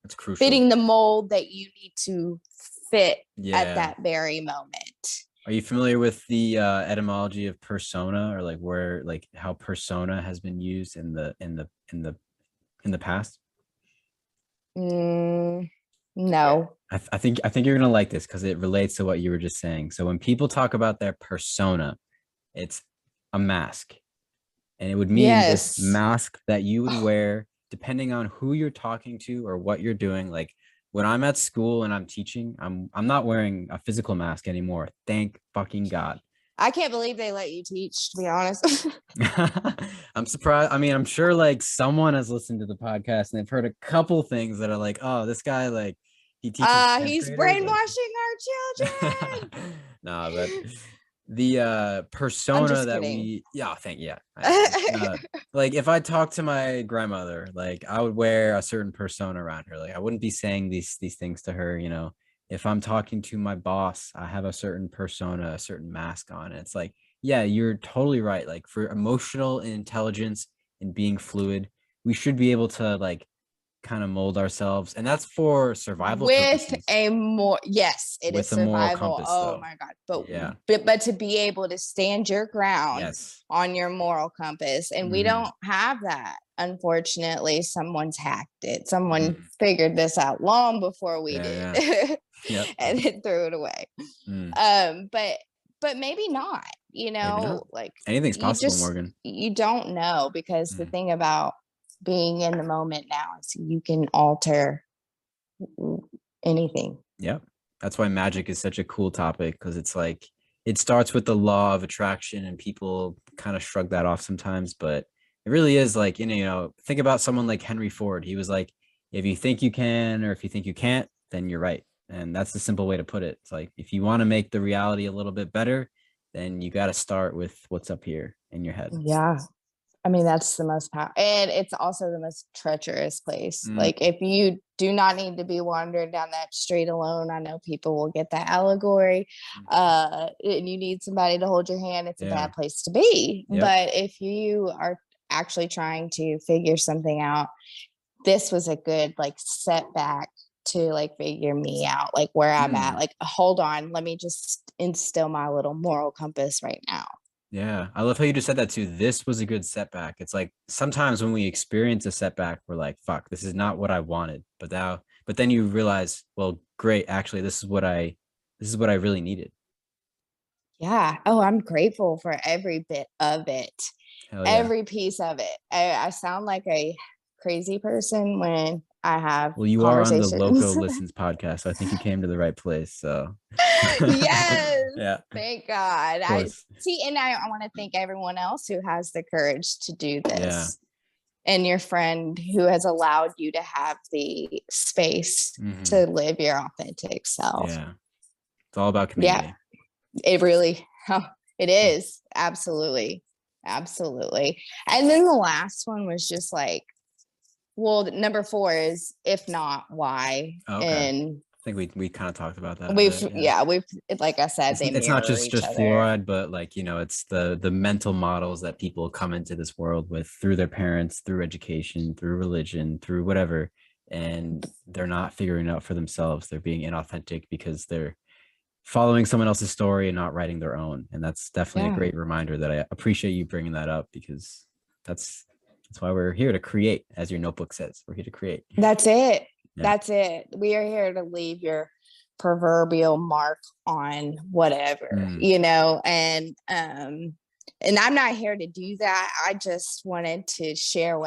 That's crucial. Fitting the mold that you need to fit at that very moment. Are you familiar with the etymology of persona, or like where, like how persona has been used in the past? No. I think you're gonna like this because it relates to what you were just saying. So when people talk about their persona, it's a mask, and it would mean this mask that you would wear depending on who you're talking to or what you're doing. Like when I'm at school and I'm teaching, I'm not wearing a physical mask anymore. Thank fucking God. I can't believe they let you teach, to be honest. I'm surprised. I mean, I'm sure like someone has listened to the podcast and they've heard a couple things that are like, oh, this guy, like he teaches. He's brainwashing our children. Nah, but the persona that we, like if I talk to my grandmother, like I would wear a certain persona around her. Like I wouldn't be saying these things to her, you know. If I'm talking to my boss, I have a certain persona, a certain mask on. It's like, yeah, you're totally right. Like for emotional intelligence and being fluid, we should be able to like kind of mold ourselves, and that's for survival with purposes. It is survival. Compass, oh my God. But to be able to stand your ground on your moral compass, and we don't have that, unfortunately. Someone's hacked it. Someone figured this out long before we did. And it threw it away. But maybe not, you know, like anything's possible, Morgan. You don't know, because the thing about being in the moment now is you can alter anything. Yep. That's why magic is such a cool topic, because it's like it starts with the law of attraction, and people kind of shrug that off sometimes, but it really is like, you know, think about someone like Henry Ford. He was like, if you think you can, or if you think you can't, then you're right. And that's the simple way to put it. It's like, if you want to make the reality a little bit better, then you got to start with what's up here in your head. Yeah. I mean, that's the most powerful, and it's also the most treacherous place. Like if you do not need to be wandering down that street alone, I know people will get that allegory, and you need somebody to hold your hand. It's a bad place to be. But if you are actually trying to figure something out, this was a good like setback to like figure me out, like where I'm at. Like, hold on, let me just instill my little moral compass right now. Yeah, I love how you just said that too. This was a good setback. It's like sometimes when we experience a setback, we're like, fuck, this is not what I wanted. But then you realize, well, great, actually, this is what I really needed. Yeah. Oh, I'm grateful for every bit of it. Every piece of it. I sound like a crazy person when I have you are on the Loco Listens podcast, so I think you came to the right place. So yes, thank God. I want to thank everyone else who has the courage to do this, and your friend who has allowed you to have the space to live your authentic self. Yeah, it's all about community. Yeah, it really it is. Absolutely. And then the last one was just like, well, number 4 is, if not, why? And I think we kind of talked about that. We've like I said, it's not just fluoride, but like, you know, it's the mental models that people come into this world with through their parents, through education, through religion, through whatever, and they're not figuring it out for themselves. They're being inauthentic because they're following someone else's story and not writing their own. And that's definitely a great reminder that I appreciate you bringing that up, because that's why we're here to create, as your notebook says. We're here to create. That's it. That's it. We are here to leave your proverbial mark on whatever, you know, and I'm not here to do that. I just wanted to share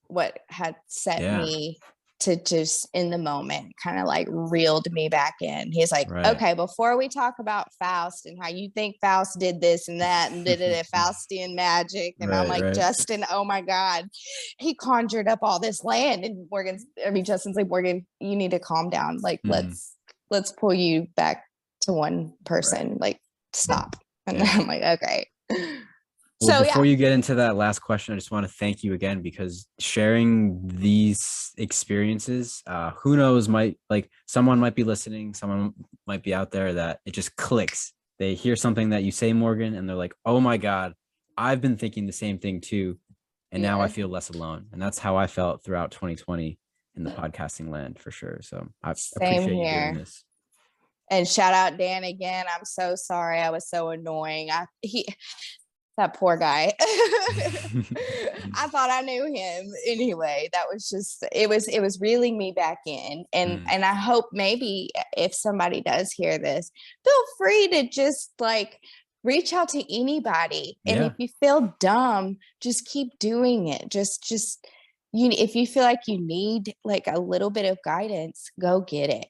what had set me to just in the moment kind of like reeled me back in. He's like, okay, before we talk about Faust and how you think Faust did this and that and did it at Faustian magic, and I'm like, Justin, oh my God, he conjured up all this land. And Justin's like, Morgan, you need to calm down. Like, let's pull you back to one person. Like, stop. And I'm like, okay. Well, before you get into that last question, I just want to thank you again, because sharing these experiences, who knows, someone might be listening, someone might be out there that it just clicks. They hear something that you say, Morgan, and they're like, oh my God, I've been thinking the same thing too. And now I feel less alone. And that's how I felt throughout 2020 in the podcasting land, for sure. So I appreciate you doing this. And shout out Dan again. I'm so sorry. I was so annoying. That poor guy. I thought I knew him anyway. That was just, it was reeling me back in. And I hope maybe if somebody does hear this, feel free to just like reach out to anybody. And if you feel dumb, just keep doing it. Just if you feel like you need like a little bit of guidance, go get it.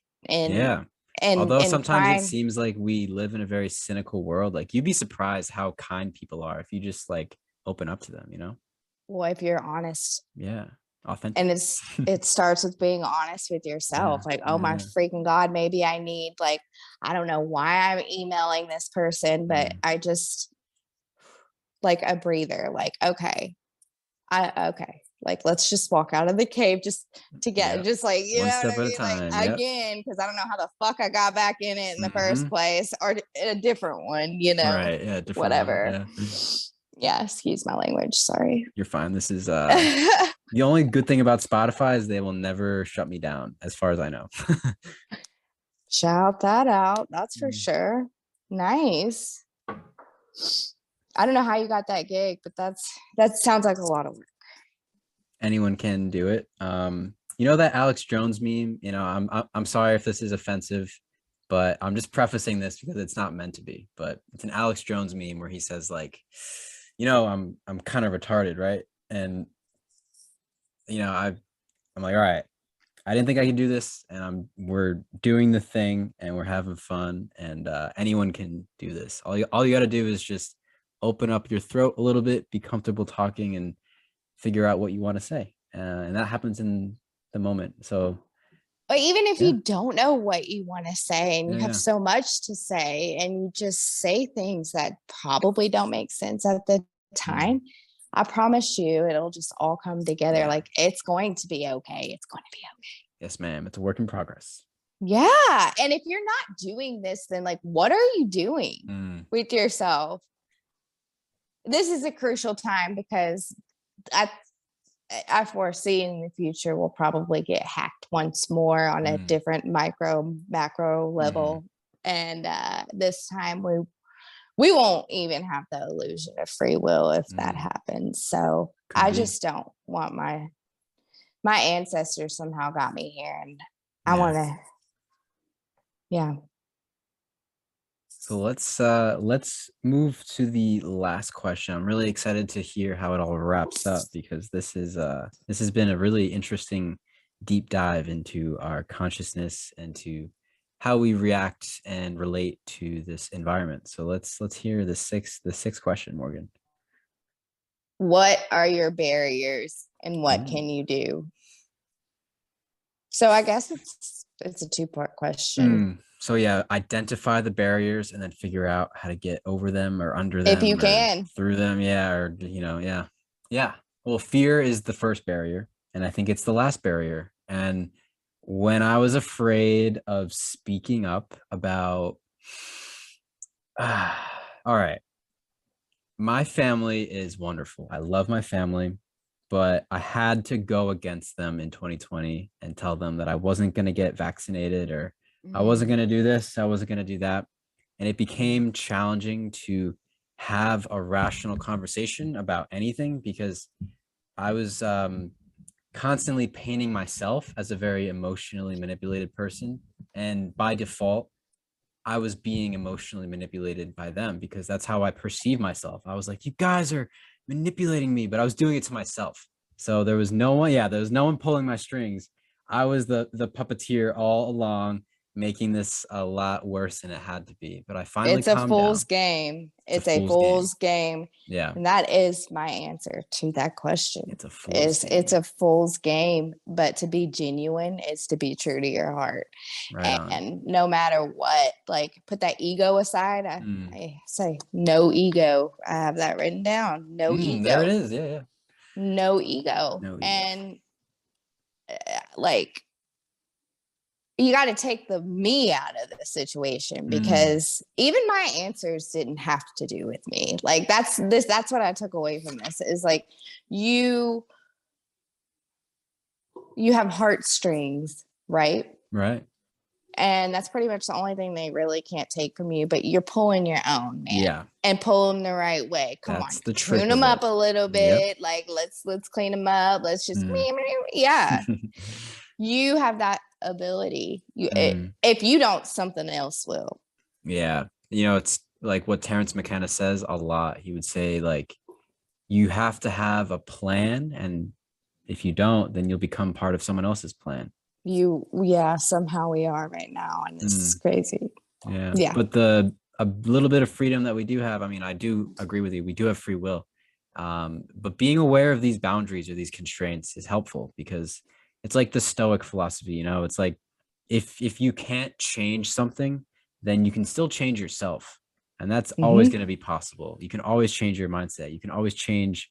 And although sometimes it seems like we live in a very cynical world, like you'd be surprised how kind people are if you just like open up to them, you know? Well, if you're honest. Yeah. Authentic. And it starts with being honest with yourself. Like, oh my freaking God, maybe I need, like, I don't know why I'm emailing this person, but I just like a breather, like, okay. Like, let's just walk out of the cave just to get just like, you one know step what I at mean? a time. Like, again, because I don't know how the fuck I got back in it in the first place, or a different one, you know? Right. Yeah. Different whatever. Yeah. Excuse my language. Sorry. You're fine. This is the only good thing about Spotify is they will never shut me down, as far as I know. Shout that out. That's for sure. Nice. I don't know how you got that gig, but that sounds like a lot of work. Anyone can do it. You know that Alex Jones meme? You know, I'm sorry if this is offensive, but I'm just prefacing this because it's not meant to be. But it's an Alex Jones meme where he says like, you know, I'm kind of retarded, right? And you know, I'm like, all right, I didn't think I could do this, and we're doing the thing, and we're having fun, and anyone can do this. All you got to do is just open up your throat a little bit, be comfortable talking, and figure out what you want to say, and that happens in the moment. So, but even if you don't know what you want to say, and you have so much to say, and you just say things that probably don't make sense at the time, I promise you it'll just all come together. Like, it's going to be okay. It's going to be okay. Yes, ma'am. It's a work in progress. Yeah. And if you're not doing this, then like, what are you doing with yourself? This is a crucial time, because I foresee in the future we'll probably get hacked once more on a different macro level. And this time we won't even have the illusion of free will if that happens. So I just don't want my ancestors somehow got me here, and I want to, So let's move to the last question. I'm really excited to hear how it all wraps up, because this has been a really interesting deep dive into our consciousness and to how we react and relate to this environment. So let's hear the sixth question, Morgan. What are your barriers, and what can you do? So I guess it's a two-part question. So yeah, identify the barriers and then figure out how to get over them or under them. If you can. Through them, or you know, yeah. Well, fear is the first barrier, and I think it's the last barrier. And when I was afraid of speaking up about, all right, my family is wonderful. I love my family, but I had to go against them in 2020 and tell them that I wasn't going to get vaccinated, or I wasn't going to do this, I wasn't going to do that. And it became challenging to have a rational conversation about anything, because I was constantly painting myself as a very emotionally manipulated person. And by default, I was being emotionally manipulated by them, because that's how I perceive myself. I was like, you guys are manipulating me, but I was doing it to myself. So there was no one pulling my strings. I was the puppeteer all along, making this a lot worse than it had to be. But I finally It's a calmed fool's down. game. It's a fool's game. Yeah. And that is my answer to that question. It's a fool's game. It's a fool's game, but to be genuine is to be true to your heart. Right and no matter what, like put that ego aside. I say no ego. I have that written down. No ego. There it is. Yeah. No ego. No ego. And like, you got to take the me out of the situation, because even my answers didn't have to do with me. Like that's what I took away from this, is like, you have heartstrings, right? Right. And that's pretty much the only thing they really can't take from you, but you're pulling your own, man. Yeah. And pull them the right way. Come That's on, the trick tune them up a little bit. Yep. Like let's clean them up. Let's just yeah. You have that ability. If you don't, something else will. Yeah. It's like what Terrence McKenna says a lot. He would say, like, you have to have a plan, and if you don't, then you'll become part of someone else's plan. Somehow we are right now, and this is crazy. Yeah. But a little bit of freedom that we do have, I mean, I do agree with you. We do have free will. But being aware of these boundaries or these constraints is helpful, because it's like the Stoic philosophy, it's like if you can't change something, then you can still change yourself. And that's always going to be possible. You can always change your mindset. You can always change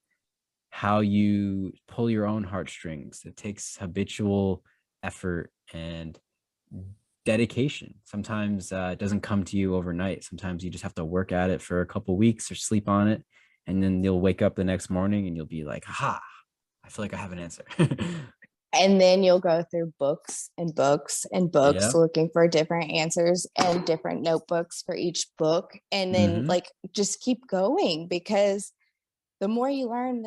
how you pull your own heartstrings. It takes habitual effort and dedication. Sometimes it doesn't come to you overnight. Sometimes you just have to work at it for a couple weeks or sleep on it. And then you'll wake up the next morning and you'll be like, aha, I feel like I have an answer. And then you'll go through books and books and books, looking for different answers and different notebooks for each book. And then like, just keep going, because the more you learn,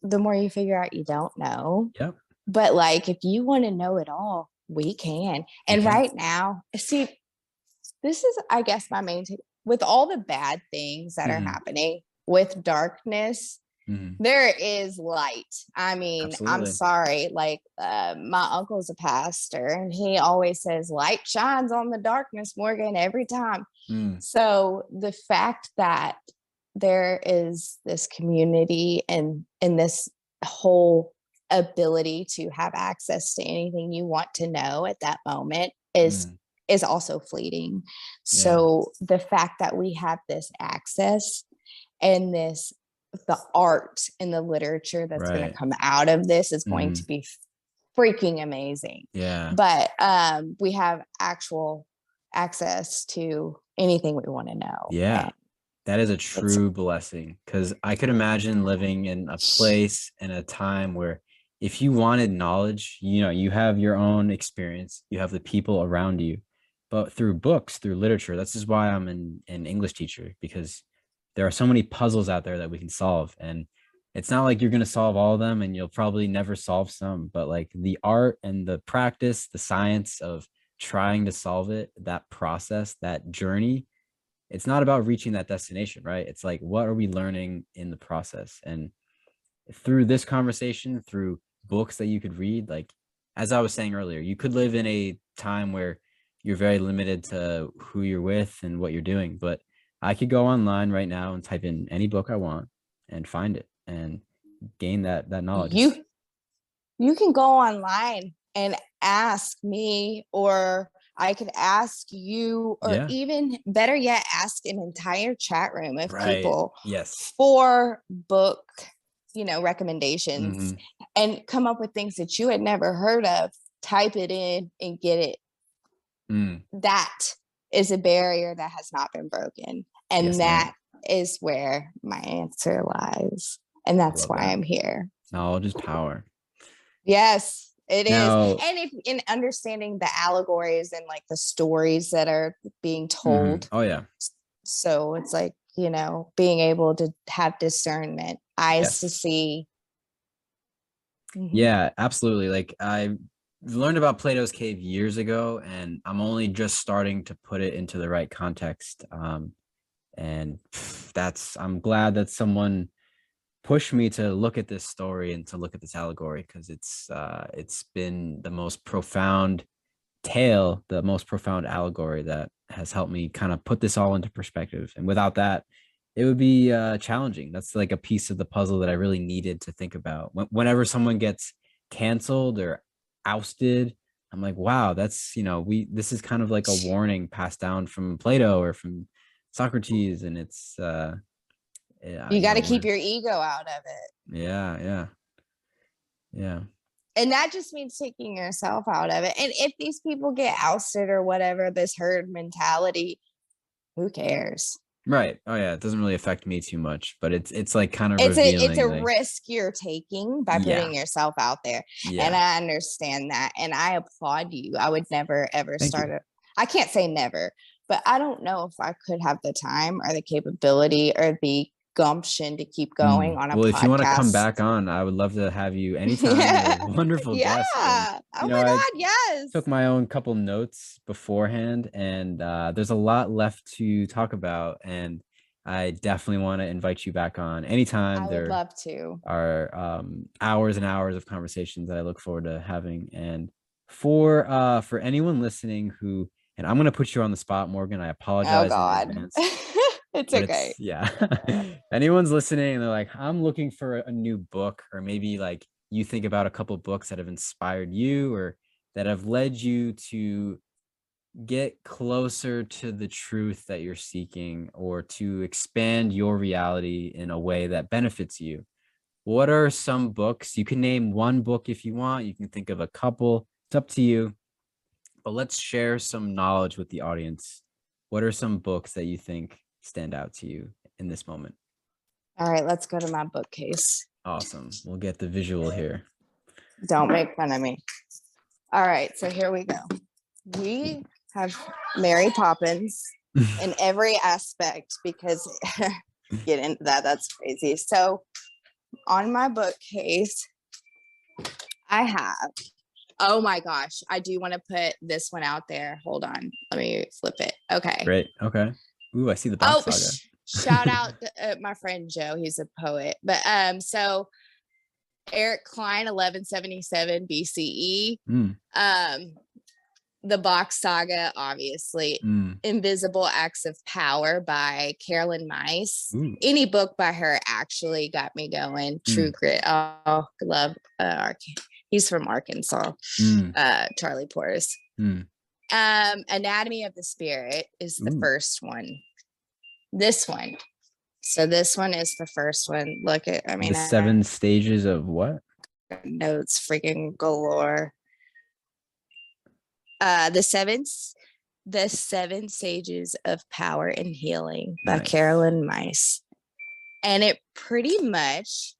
the more you figure out you don't know. Yep. But like, if you want to know it all, we can. And right now, see, this is, I guess, my main take with all the bad things that are happening with darkness. There is light. I mean, absolutely. I'm sorry. Like, my uncle's a pastor, and he always says, light shines on the darkness, Morgan, every time. So the fact that there is this community and this whole ability to have access to anything you want to know at that moment is also fleeting. So the fact that we have this access and the art and the literature that's going to come out of this is going to be freaking amazing. Yeah. But we have actual access to anything we want to know. Yeah. That is a true blessing, because I could imagine living in a place and a time where if you wanted knowledge, you have your own experience, you have the people around you, but through books, through literature. This is why I'm an English teacher, because there are so many puzzles out there that we can solve. And it's not like you're going to solve all of them, and you'll probably never solve some, but like the art and the practice, the science of trying to solve it, that process, that journey, it's not about reaching that destination, right? It's like, what are we learning in the process? And through this conversation, through books that you could read, like, as I was saying earlier, you could live in a time where you're very limited to who you're with and what you're doing, but I could go online right now and type in any book I want and find it and gain that knowledge. You can go online and ask me, or I could ask you, or even better yet, ask an entire chat room of people for book, recommendations, and come up with things that you had never heard of. Type it in and get it. That is a barrier that has not been broken. And that is where my answer lies. And that's why I'm here. Knowledge is power. Yes, it is. And if in understanding the allegories and like the stories that are being told. Oh, yeah. So it's like, being able to have discernment, eyes to see. Yeah, absolutely. Like, I learned about Plato's Cave years ago, and I'm only just starting to put it into the right context. And I'm glad that someone pushed me to look at this story and to look at this allegory, because it's been the most profound tale, the most profound allegory that has helped me kind of put this all into perspective. And without that, it would be challenging. That's like a piece of the puzzle that I really needed to think about. Whenever someone gets canceled or ousted, I'm like, wow, that's, this is kind of like a warning passed down from Plato or from Socrates. And it's, you got to keep your ego out of it. Yeah. And that just means taking yourself out of it. And if these people get ousted or whatever, this herd mentality, who cares? Right. Oh yeah, it doesn't really affect me too much, but it's like kind of it's a like, risk you're taking by putting yourself out there. Yeah. And I understand that, and I applaud you. I would never ever I can't say never, but I don't know if I could have the time or the capability or the gumption to keep going on a podcast. If you want to come back on, I would love to have you anytime. You're a wonderful guest. And, oh my God, yes. Took my own couple notes beforehand, and there's a lot left to talk about, and I definitely want to invite you back on anytime. I would love to. Are hours and hours of conversations that I look forward to having. And for anyone listening who, and I'm going to put you on the spot, Morgan, I apologize. Oh God. It's okay. If anyone's listening and they're like, I'm looking for a new book, or maybe like you think about a couple books that have inspired you or that have led you to get closer to the truth that you're seeking, or to expand your reality in a way that benefits you. What are some books? You can name one book if you want. You can think of a couple. It's up to you. But let's share some knowledge with the audience. What are some books that you think stand out to you in this moment? All right, let's go to my bookcase. Awesome. We'll get the visual here. Don't make fun of me. All right, so here we go. We have Mary Poppins in every aspect, because get into that's crazy. So on my bookcase, I have, oh my gosh, I do want to put this one out there. Hold on, let me flip it. Okay, great. Okay. Ooh, I see the Black Saga. Shout out to, my friend Joe. He's a poet. But so Eric Klein, 1177 BCE. The Box Saga, obviously. Invisible Acts of Power by Carolyn Myss. Any book by her actually got me going. True Grit. Oh, love. He's from Arkansas. Charlie Portis. Anatomy of the Spirit is the first one. This one. So this one is the first one. Look at, I mean, the 7 stages of what? Notes freaking galore. The seven stages of power and healing by Carolyn Myss. And it pretty much,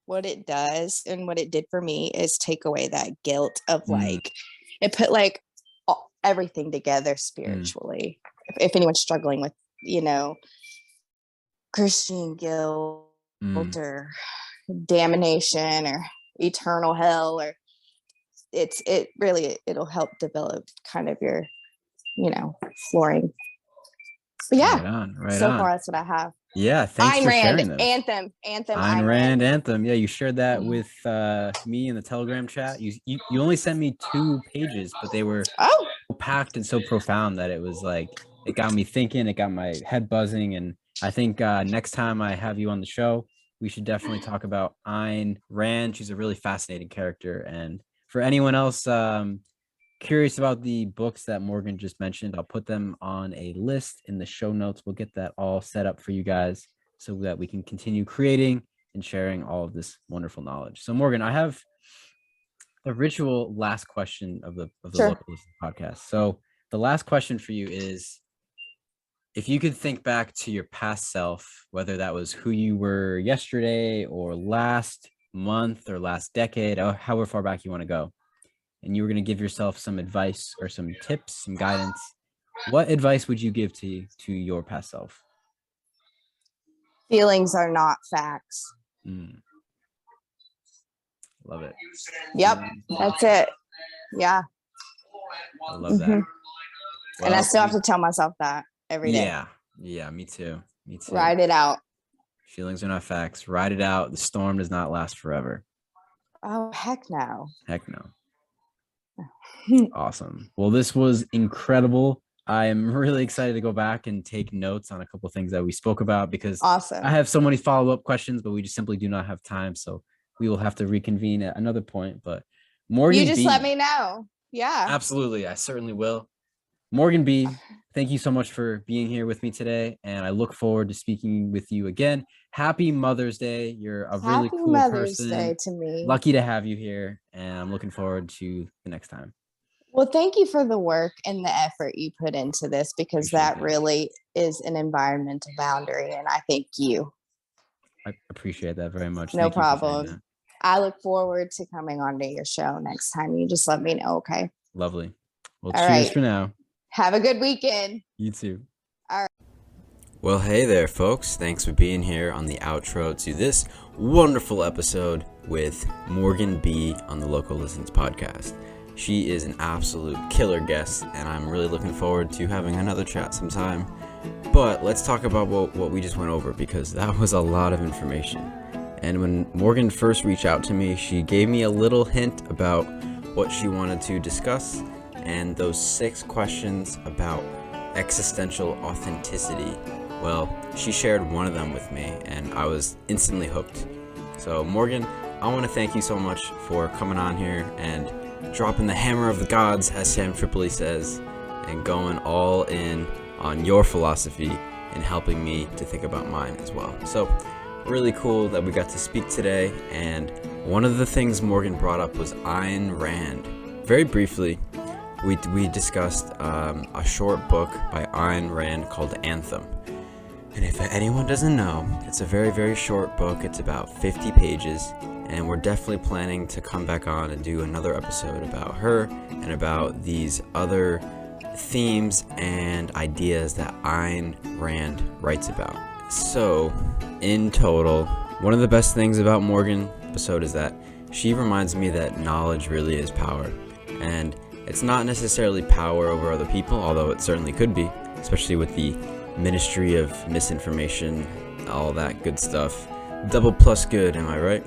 what it does and what it did for me is take away that guilt of like, it put like everything together spiritually. If anyone's struggling with, Christian guilt or damnation or eternal hell, or it'll help develop kind of your, flooring. But yeah, right so on. far that's what I have. Yeah, thanks for sharing this. Anthem. Ayn Rand, Anthem. Yeah, you shared that with me in the Telegram chat. You only sent me 2 pages, but they were so packed and so profound that it was like, it got me thinking, it got my head buzzing. And I think next time I have you on the show, we should definitely talk about Ayn Rand. She's a really fascinating character. And for anyone else curious about the books that Morgan just mentioned, I'll put them on a list in the show notes. We'll get that all set up for you guys so that we can continue creating and sharing all of this wonderful knowledge. So Morgan, I have a ritual last question of the Loco Listen podcast. So the last question for you is, if you could think back to your past self, whether that was who you were yesterday or last month or last decade, or however far back you want to go, and you were going to give yourself some advice or some tips, some guidance, what advice would you give to your past self? Feelings are not facts. Love it. Yep, that's it. Yeah. I love that. Well, and I still have to tell myself that every day. Yeah, me too. Write it out. Feelings are not facts. Ride it out. The storm does not last forever. Oh, heck no. Heck no. Awesome. Well, this was incredible. I am really excited to go back and take notes on a couple of things that we spoke about because awesome. I have so many follow-up questions, but we just simply do not have time. So we will have to reconvene at another point. But Morgan You just B, let me know. Yeah. Absolutely. I certainly will. Morgan B, thank you so much for being here with me today. And I look forward to speaking with you again. Happy Mother's Day. You're a really cool Mother's person. Day to me. Lucky to have you here. And I'm looking forward to the next time. Well, thank you for the work and the effort you put into this because that really is an environmental boundary. And I thank you. I appreciate that very much. No problem. I look forward to coming onto your show next time. You just let me know, okay? Lovely. Well, all cheers right. for now. Have a good weekend. You too. All right. Well, hey there, folks. Thanks for being here on the outro to this wonderful episode with Morgan B on the Loco Listens podcast. She is an absolute killer guest, and I'm really looking forward to having another chat sometime. But let's talk about what we just went over, because that was a lot of information. And when Morgan first reached out to me, she gave me a little hint about what she wanted to discuss, and those 6 questions about existential authenticity. Well, she shared one of them with me, and I was instantly hooked. So Morgan, I want to thank you so much for coming on here and dropping the hammer of the gods, as Sam Tripoli says, and going all in on your philosophy and helping me to think about mine as well. So really cool that we got to speak today. And one of the things Morgan brought up was Ayn Rand. Very briefly, we discussed a short book by Ayn Rand called Anthem. And if anyone doesn't know, it's a very, very short book. It's about 50 pages. And we're definitely planning to come back on and do another episode about her and about these other themes and ideas that Ayn Rand writes about. So, in total, one of the best things about Morgan's episode is that she reminds me that knowledge really is power. And it's not necessarily power over other people, although it certainly could be, especially with the Ministry of Misinformation, all that good stuff. Double plus good, am I right?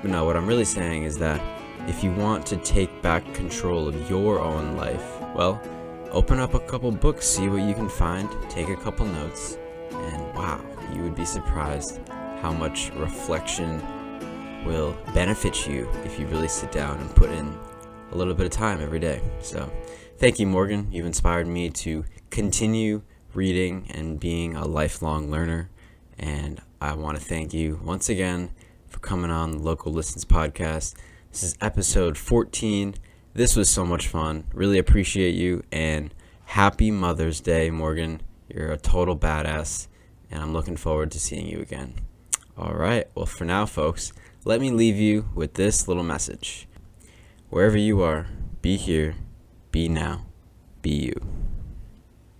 But no, what I'm really saying is that if you want to take back control of your own life, well, open up a couple books, see what you can find, take a couple notes, and wow, you would be surprised how much reflection will benefit you if you really sit down and put in a little bit of time every day. So thank you, Morgan. You've inspired me to continue reading and being a lifelong learner. And I want to thank you once again for coming on the Loco Listens podcast. This is episode 14. This was so much fun. Really appreciate you. And happy Mother's Day, Morgan. You're a total badass. And I'm looking forward to seeing you again. All right. Well, for now, folks, let me leave you with this little message. Wherever you are, be here, be now, be you.